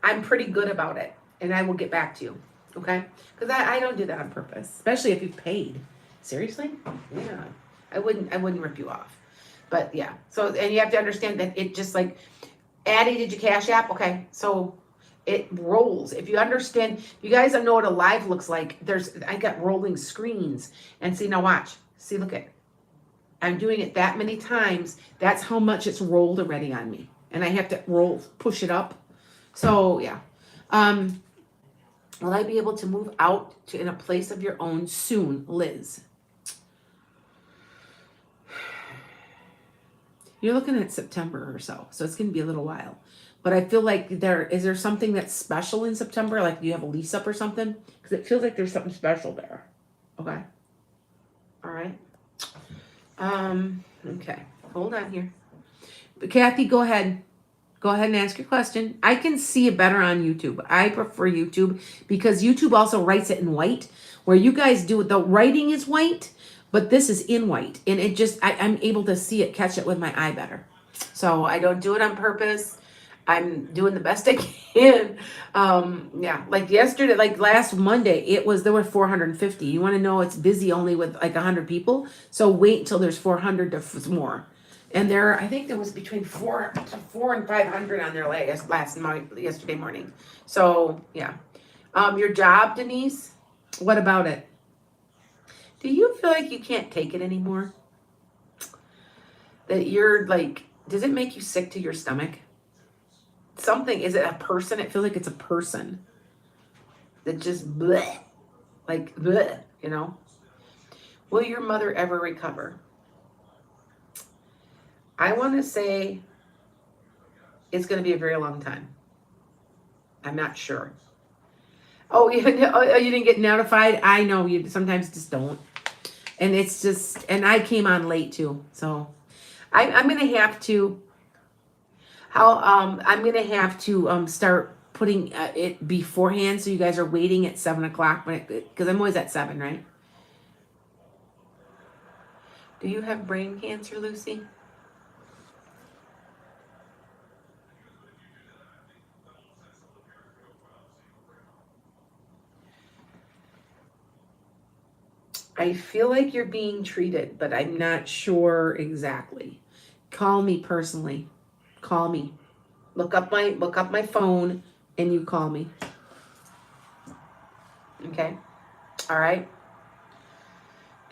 I'm pretty good about it, and I will get back to you. Okay? Because I don't do that on purpose, especially if you've paid. Seriously? Yeah. I wouldn't rip you off. But yeah. So, and you have to understand that it just like, Addie, did you Cash App? Okay. So it rolls. If you understand, you guys don't know what a live looks like. I got rolling screens. And see, now watch. See, look at, I'm doing it that many times. That's how much it's rolled already on me. And I have to push it up. So yeah. Will I be able to move out in a place of your own soon, Liz? You're looking at September or so. So it's going to be a little while. But I feel like is there something that's special in September? Like do you have a lease up or something? Because it feels like there's something special there. Okay. All right. Okay. Hold on here. But Kathy, go ahead. Go ahead and ask your question. I can see it better on YouTube. I prefer YouTube because YouTube also writes it in white. Where you guys do it, the writing is white, but this is in white. And it just, I'm able to see it, catch it with my eye better. So I don't do it on purpose. I'm doing the best I can. Yeah, like yesterday, like last Monday, there were 450. You want to know it's busy only with like 100 people. So wait until there's 400 to more. And I think there was between 400 and 500 on there yesterday morning. So yeah. Your job, Denise, what about it? Do you feel like you can't take it anymore? That you're like, does it make you sick to your stomach? Is it a person? It feels like it's a person that just bleh, like bleh, you know? Will your mother ever recover? I want to say it's going to be a very long time. I'm not sure. Oh, you didn't get notified? I know you sometimes just don't. And it's just, and I came on late too. So I'm going to have to, start putting it beforehand. So you guys are waiting at 7:00 because I'm always at 7, right? Do you have brain cancer, Lucy? I feel like you're being treated, but I'm not sure exactly. Call me personally. Call me. Look up my phone and you call me. Okay? All right?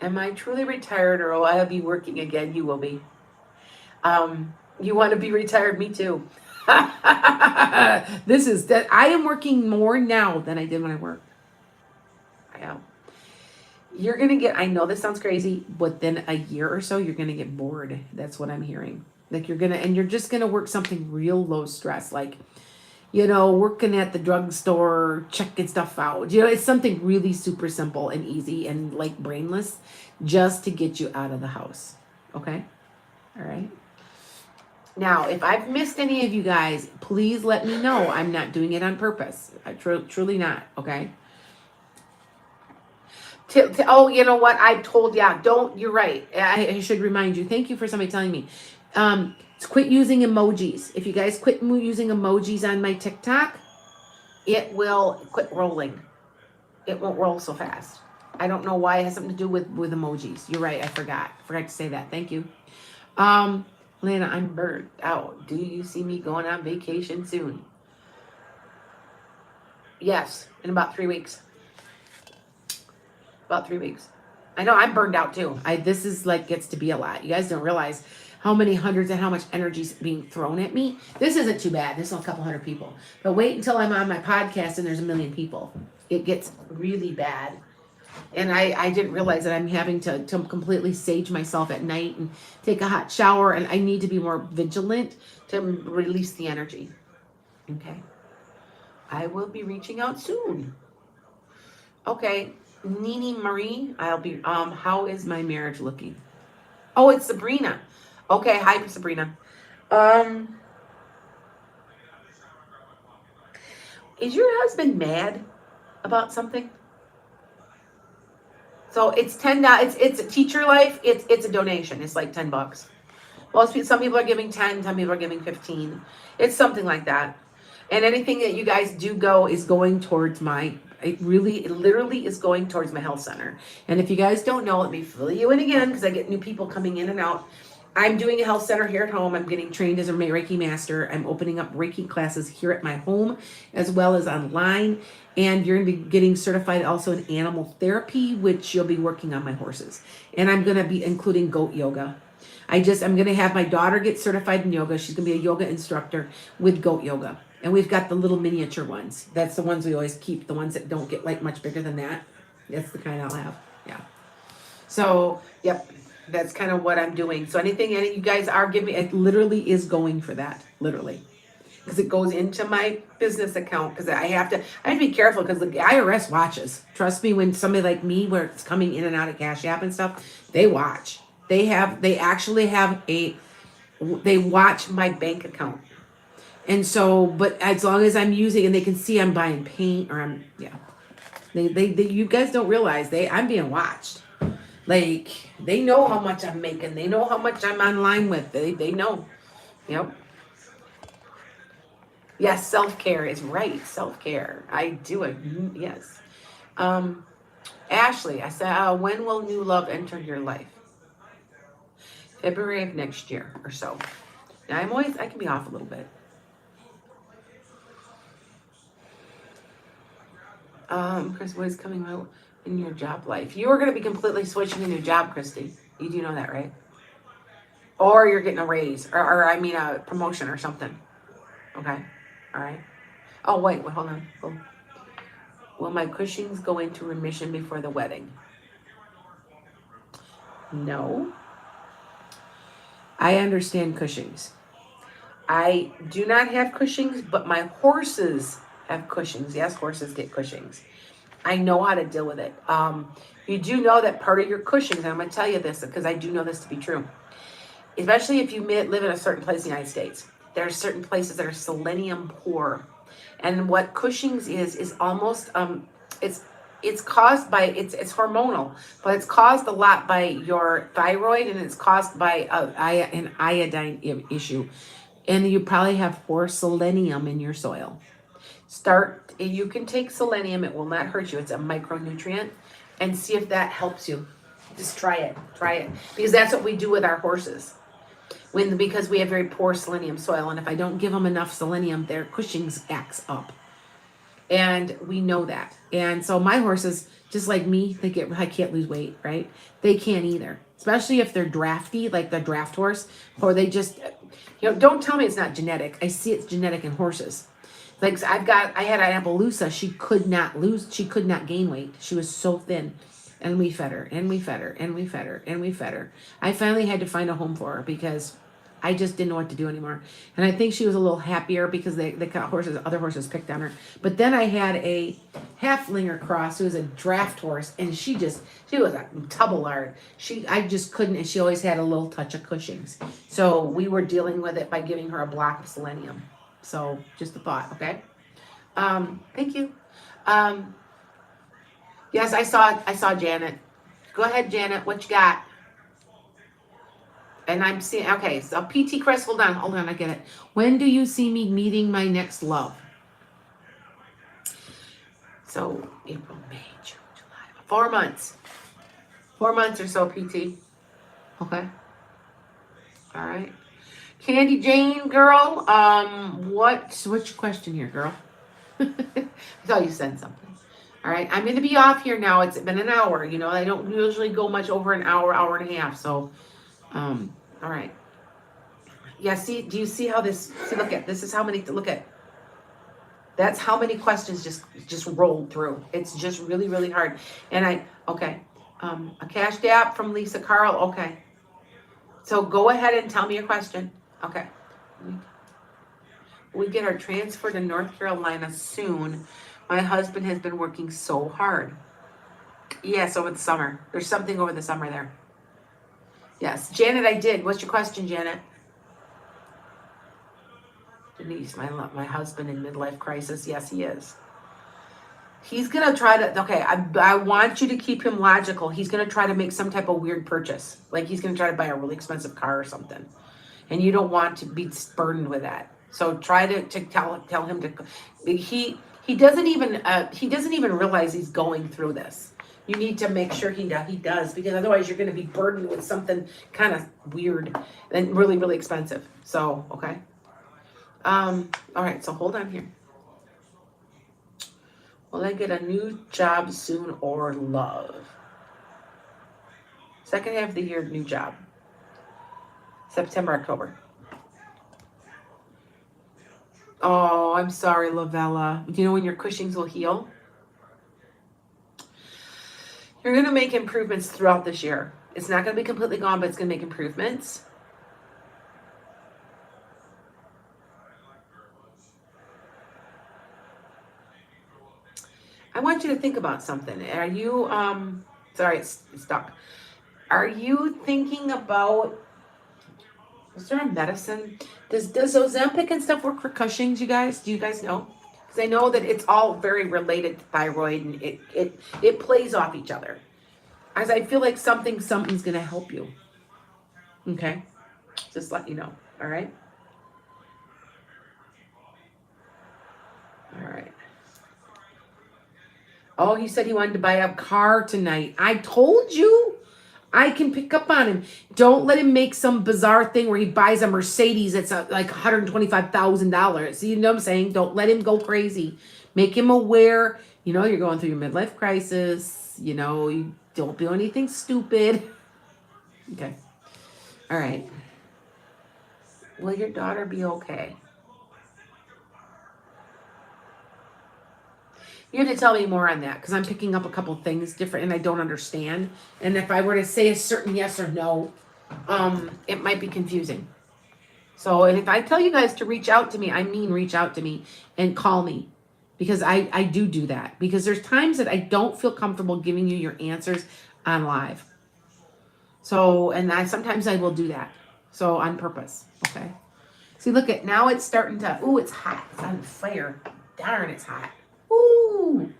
Am I truly retired or will I be working again? You will be. You want to be retired? Me too. I am working more now than I did when I worked. I am. You're going to get, I know this sounds crazy, but then a year or so, you're going to get bored. That's what I'm hearing. Like you're just going to work something real low stress. Like, working at the drugstore, checking stuff out. It's something really super simple and easy and like brainless just to get you out of the house. Okay? All right. Now, if I've missed any of you guys, please let me know. I'm not doing it on purpose. I truly not. Okay? Oh, you know what? You're right. I should remind you. Thank you for somebody telling me. Quit using emojis. If you guys quit using emojis on my TikTok, it will quit rolling. It won't roll so fast. I don't know why. It has something to do with emojis. You're right. I forgot to say that. Thank you. Lana, I'm burnt out. Do you see me going on vacation soon? Yes, in about 3 weeks. About 3 weeks. I know I'm burned out too. This is like gets to be a lot. You guys don't realize how many hundreds and how much energy is being thrown at me. This isn't too bad. This is a couple hundred people. But wait until I'm on my podcast and there's a million people. It gets really bad. And I didn't realize that I'm having to completely sage myself at night and take a hot shower. And I need to be more vigilant to release the energy. Okay. I will be reaching out soon. Okay. Nini Marie, I'll be, how is my marriage looking? Oh, it's Sabrina. Okay. Hi, Sabrina. Is your husband mad about something? So it's $10. It's a Teacher Life. It's a donation. It's like $10. Some people are giving 10. Some people are giving 15. It's something like that. And anything that you guys do go is going towards it literally is going towards my health center. And if you guys don't know, let me fill you in again because I get new people coming in and out. I'm doing a health center here at home. I'm getting trained as a Reiki master. I'm opening up Reiki classes here at my home as well as online. And you're going to be getting certified also in animal therapy, which you'll be working on my horses. And I'm going to be including goat yoga. I'm going to have my daughter get certified in yoga. She's going to be a yoga instructor with goat yoga. And we've got the little miniature ones. That's the ones we always keep, the ones that don't get like much bigger than that. That's the kind I'll have. Yeah. So, yep. That's kind of what I'm doing. So anything you guys are giving, it literally is going for that. Literally. Because it goes into my business account. Because I have to be careful because the IRS watches. Trust me, when somebody like me, where it's coming in and out of Cash App and stuff, they watch. They watch my bank account. And so, but as long as I'm using, and they can see I'm buying paint or you guys don't realize I'm being watched. Like, they know how much I'm making. They know how much I'm online with. They know. Yep. Yes, self-care is right. Self-care. I do it. Yes. Ashley, I said, when will new love enter your life? February of next year or so. Now, I can be off a little bit. Chris, what is coming out in your job life? You are going to be completely switching a new job, Christy. You do know that, right? Or you're getting a raise, or a promotion or something. Okay. All right. Oh, wait, hold on. Will my Cushing's go into remission before the wedding? No. I understand Cushing's. I do not have Cushing's, but my horses have Cushing's. Yes, horses get Cushing's. I know how to deal with it. You do know that part of your Cushing's, and I'm going to tell you this because I do know this to be true, especially if you live in a certain place in the United States. There are certain places that are selenium poor. And what Cushing's is almost, it's caused by, it's hormonal, but it's caused a lot by your thyroid, and it's caused by an iodine issue. And you probably have poor selenium in your soil. You can take selenium, it will not hurt you. It's a micronutrient, and see if that helps you. Just try it, because that's what we do with our horses. Because we have very poor selenium soil, and if I don't give them enough selenium, their Cushing's acts up. And we know that. And so my horses, just like me, I can't lose weight, right? They can't either. Especially if they're drafty, like the draft horse, or they just, don't tell me it's not genetic. I see it's genetic in horses. Like I had an Appaloosa, she could not gain weight. She was so thin. And we fed her, and we fed her, and we fed her, and we fed her. I finally had to find a home for her because I just didn't know what to do anymore. And I think she was a little happier because other horses picked on her. But then I had a Halflinger cross who was a draft horse, and she was a tubbleard. I just couldn't, and she always had a little touch of Cushing's. So we were dealing with it by giving her a block of selenium. So just a thought, okay? Thank you. Yes, I saw Janet. Go ahead, Janet. What you got? And I'm seeing, okay, so PT Chris, hold on, I get it. When do you see me meeting my next love? So, April, May, June, July, 4 months. 4 months or so, PT. Okay. All right. Candy Jane, girl, what's your question here, girl? I thought you said something. All right, I'm going to be off here now. It's been an hour. I don't usually go much over an hour, hour and a half. So, all right. Yeah, see, do you see how this, see, look at, this is how many, look at, that's how many questions just rolled through. It's just really, really hard. And okay, a cashed app from Lisa Carl, okay. So go ahead and tell me your question. Okay. We get our transfer to North Carolina soon. My husband has been working so hard. Yes, over the summer. There's something over the summer there. Yes. Janet, I did. What's your question, Janet? Denise, my husband in midlife crisis. Yes, he is. He's going to try to, okay, I want you to keep him logical. He's going to try to make some type of weird purchase. Like he's going to try to buy a really expensive car or something. And you don't want to be burdened with that. So try to tell him to, he doesn't even realize he's going through this. You need to make sure he does, because otherwise you're going to be burdened with something kind of weird and really, really expensive. So, okay. All right, so hold on here. Will I get a new job soon or love? Second half of the year, new job. September, October. Oh, I'm sorry, Lavella. Do you know when your Cushing's will heal? You're going to make improvements throughout this year. It's not going to be completely gone, but it's going to make improvements. I want you to think about something. Are you, sorry, it's stuck. Are you thinking about, is there a medicine? Does Ozempic and stuff work for Cushing's, you guys? Do you guys know? Because I know that it's all very related to thyroid, and it plays off each other. As I feel like something's going to help you. Okay? Just let you know. All right? All right. Oh, he said he wanted to buy a car tonight. I told you. I can pick up on him. Don't let him make some bizarre thing where he buys a Mercedes that's like $125,000. You know what I'm saying? Don't let him go crazy. Make him aware. You know, you're going through your midlife crisis. You know, you don't do anything stupid. Okay. All right. Will your daughter be okay? You have to tell me more on that, because I'm picking up a couple things different and I don't understand. And if I were to say a certain yes or no, it might be confusing. So, and if I tell you guys to reach out to me, I mean reach out to me and call me, because I do that. Because there's times that I don't feel comfortable giving you your answers on live. So, and sometimes I will do that. So on purpose, okay? See, look at, now it's starting to, ooh, it's hot. It's on fire. Darn, it's hot. Ooh.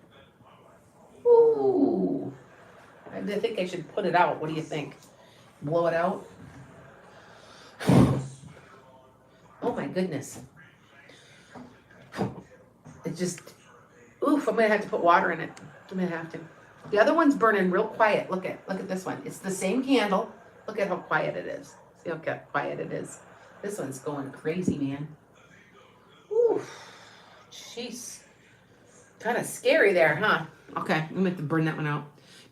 Ooh. I think I should put it out. What do you think? Blow it out? Oh my goodness. It just, oof, I'm going to have to put water in it. I'm going to have to. The other one's burning real quiet. Look at this one. It's the same candle. Look at how quiet it is. See how quiet it is. This one's going crazy, man. Ooh. Jeez. Kind of scary there, huh? Okay, I'm going to have to burn that one out.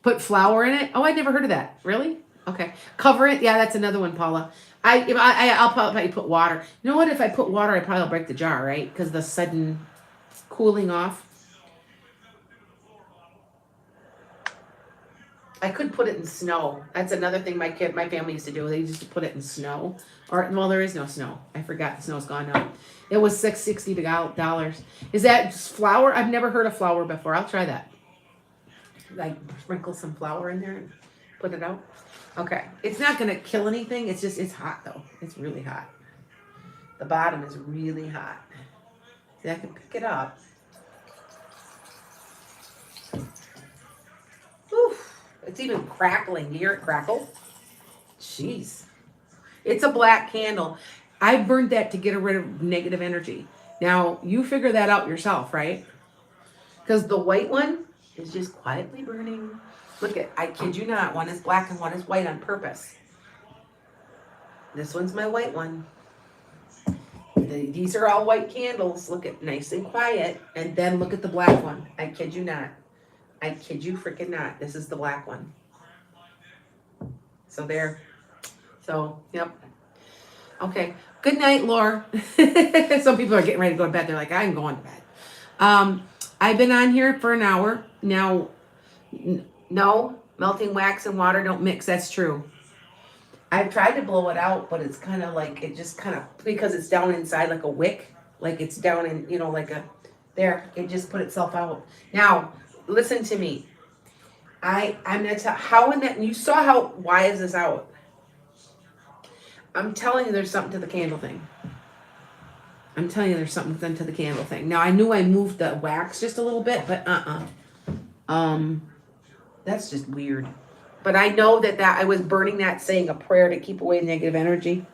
Put flour in it? Oh, I never heard of that. Really? Okay. Cover it. Yeah, that's another one, Paula. I'll probably put water. You know what? If I put water, I probably will break the jar, right? Because the sudden cooling off. I could put it in snow. That's another thing my family used to do. They used to put it in snow. Or, well, there is no snow. I forgot the snow's gone now. It was $60. Is that flour? I've never heard of flour before. I'll try that. Like sprinkle some flour in there and put it out. Okay. It's not going to kill anything. It's just, it's hot though. It's really hot. The bottom is really hot. See, I can pick it up. Oof. It's even crackling. Do you hear it crackle? Jeez. It's a black candle. I burned that to get rid of negative energy. Now, you figure that out yourself, right? Because the white one is just quietly burning. Look at, I kid you not, one is black and one is white on purpose. This one's my white one. These are all white candles. Look at, nice and quiet. And then look at the black one. I kid you not. I kid you freaking not. This is the black one. So there. So, yep. Okay. Good night, Laura. Some people are getting ready to go to bed. They're like, I'm going to bed. I've been on here for an hour. Now, no, melting wax and water don't mix. That's true. I've tried to blow it out, but it's kind of like, it just kind of, because it's down inside like a wick, like it's down in, like there, it just put itself out. Now, listen to me. I'm going to tell, how in that, you saw why is this out? I'm telling you there's something to the candle thing. I'm telling you there's something done to the candle thing. Now, I knew I moved the wax just a little bit, but that's just weird. But I know that I was burning that, saying a prayer to keep away negative energy,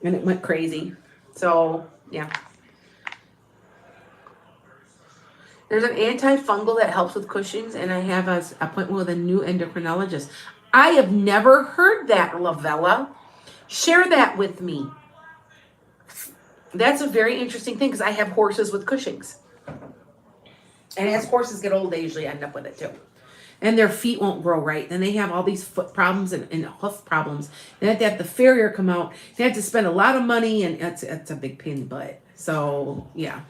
and it went crazy. So, yeah. There's an antifungal that helps with Cushing's, and I have an appointment with a new endocrinologist. I have never heard that, Lavella. Share that with me. That's a very interesting thing, because I have horses with Cushing's. And as horses get old, they usually end up with it too. And their feet won't grow right. Then they have all these foot problems and hoof problems. They have to have the farrier come out. They have to spend a lot of money, and it's a big pain in the butt. So, yeah.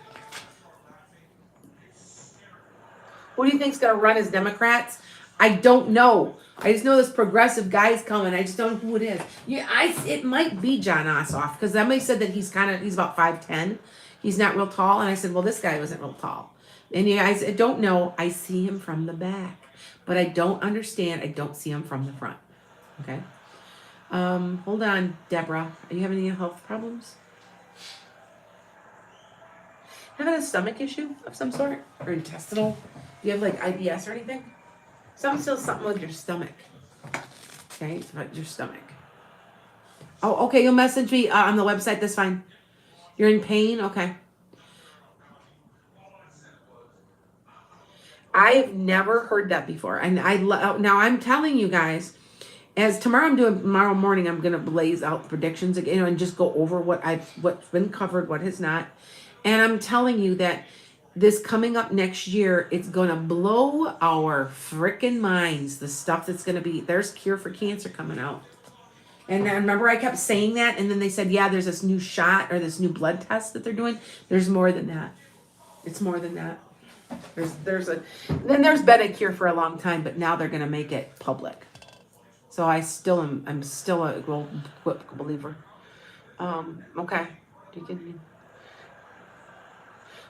Who do you think's going to run as Democrats? I don't know. I just know this progressive guy's coming. I just don't know who it is. Yeah, it might be John Ossoff, because somebody said that he's about 5'10". He's not real tall. And I said, well, this guy wasn't real tall. And you guys, I don't know. I see him from the back, but I don't understand. I don't see him from the front. Okay. Hold on, Deborah. Are you having any health problems? Having a stomach issue of some sort, or intestinal? Do you have like IBS or anything? Something with your stomach. Okay, it's about your stomach. Oh, okay. You'll message me on the website. That's fine. You're in pain? Okay. I've never heard that before. And now I'm telling you guys, as tomorrow morning, I'm going to blaze out predictions again, and just go over what's been covered, what has not. And I'm telling you that this coming up next year, it's going to blow our freaking minds. The stuff that's going to be, there's cure for cancer coming out. And I remember I kept saying that, and then they said, yeah, there's this new shot or this new blood test that they're doing. There's more than that. It's more than that. There's been a cure for a long time, but now they're going to make it public. So I'm still a real quick believer. Okay.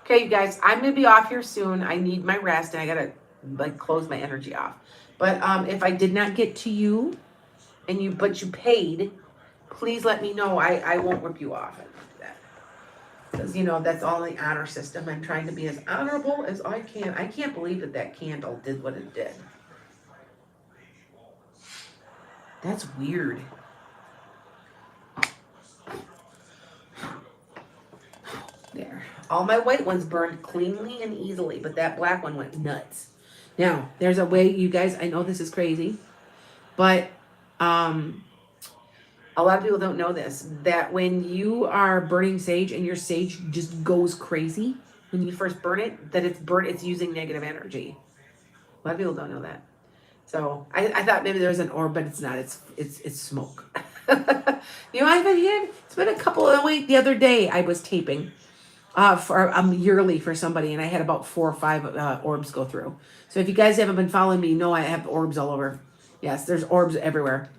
Okay, you guys, I'm going to be off here soon. I need my rest, and I got to close my energy off. But if I did not get to you, but you paid, please let me know. I won't rip you off. Because, that's all in the honor system. I'm trying to be as honorable as I can. I can't believe that candle did what it did. That's weird. There. All my white ones burned cleanly and easily, but that black one went nuts. Now, there's a way, you guys, I know this is crazy, but a lot of people don't know this, that when you are burning sage and your sage just goes crazy, when you first burn it, that it's using negative energy. A lot of people don't know that. So I thought maybe there was an orb, but it's not. It's smoke. I've been here. It's been a couple of weeks. The other day I was taping for yearly for somebody, and I had about 4 or 5 orbs go through. So if you guys haven't been following me, you know I have orbs all over. Yes, there's orbs everywhere.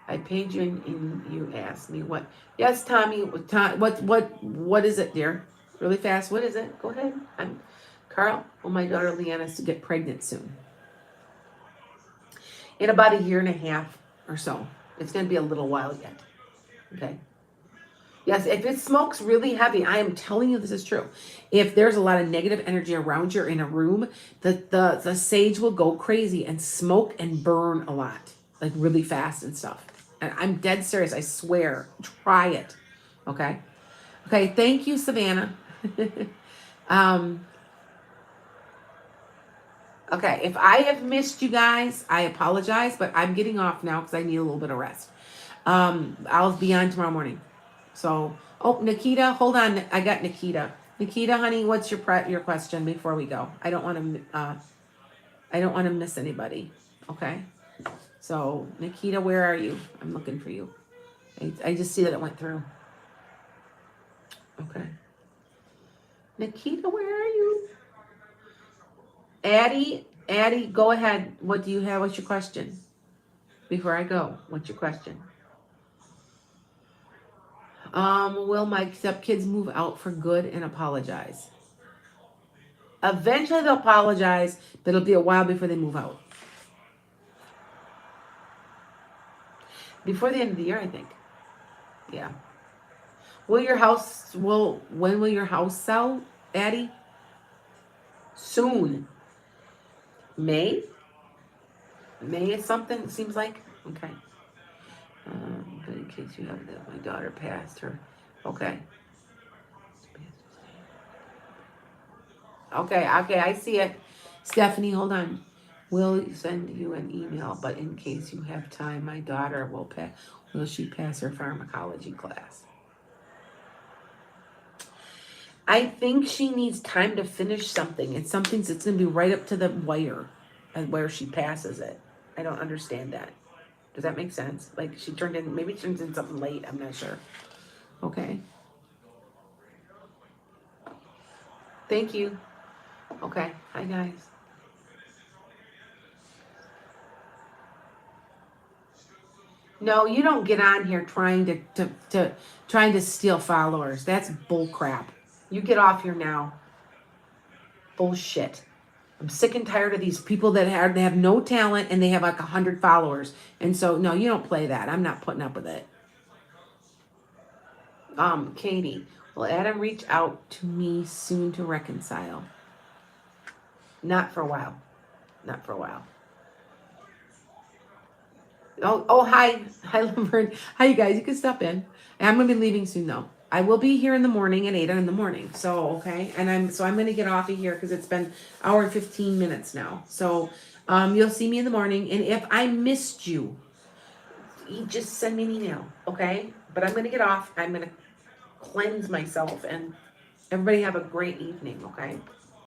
I paid you and you asked me what. Yes, Tommy. What is it, dear? Really fast. What is it? Go ahead. Carl. Well, my daughter Leanna's to get pregnant soon. In about a year and a half or so. It's going to be a little while yet. Okay. Yes, if it smokes really heavy, I am telling you this is true. If there's a lot of negative energy around you or in a room, the sage will go crazy and smoke and burn a lot, like really fast and stuff. And I'm dead serious. I swear. Try it. Okay. Okay. Thank you, Savannah. Okay. If I have missed you guys, I apologize, but I'm getting off now because I need a little bit of rest. I'll be on tomorrow morning. So, Nikita, hold on. I got Nikita. Nikita, honey, what's your question before we go? I don't want to miss anybody. Okay. So, Nikita, where are you? I'm looking for you. I just see that it went through. Okay. Nikita, where are you? Addie, go ahead. What do you have? What's your question? Before I go, what's your question? Will my stepkids move out for good and apologize? Eventually they'll apologize, but it'll be a while before they move out. Before the end of the year, I think. Yeah. When will your house sell, Addie? Soon. May? May is something, it seems like. Okay. But in case you have that, my daughter passed her. Okay. Okay, I see it. Stephanie, hold on. We'll send you an email, but in case you have time, my daughter will she pass her pharmacology class? I think she needs time to finish something. It's something that's going to be right up to the wire and where she passes it. I don't understand that. Does that make sense? Like maybe she turns in something late. I'm not sure. Okay. Thank you. Okay. Hi, guys. No, you don't get on here trying to steal followers. That's bull crap. You get off here now. Bullshit. I'm sick and tired of these people that have no talent and they have like 100 followers. And so no, you don't play that. I'm not putting up with it. Katie, will Adam reach out to me soon to reconcile? Not for a while. Not for a while. Oh, hi, Laverne. Hi, you guys. You can stop in. And I'm gonna be leaving soon, though. I will be here in the morning at 8 in the morning. So okay, and I'm gonna get off of here because it's been hour and 15 minutes now. So you'll see me in the morning, and if I missed you, just send me an email, okay? But I'm gonna get off. I'm gonna cleanse myself, and everybody have a great evening, okay?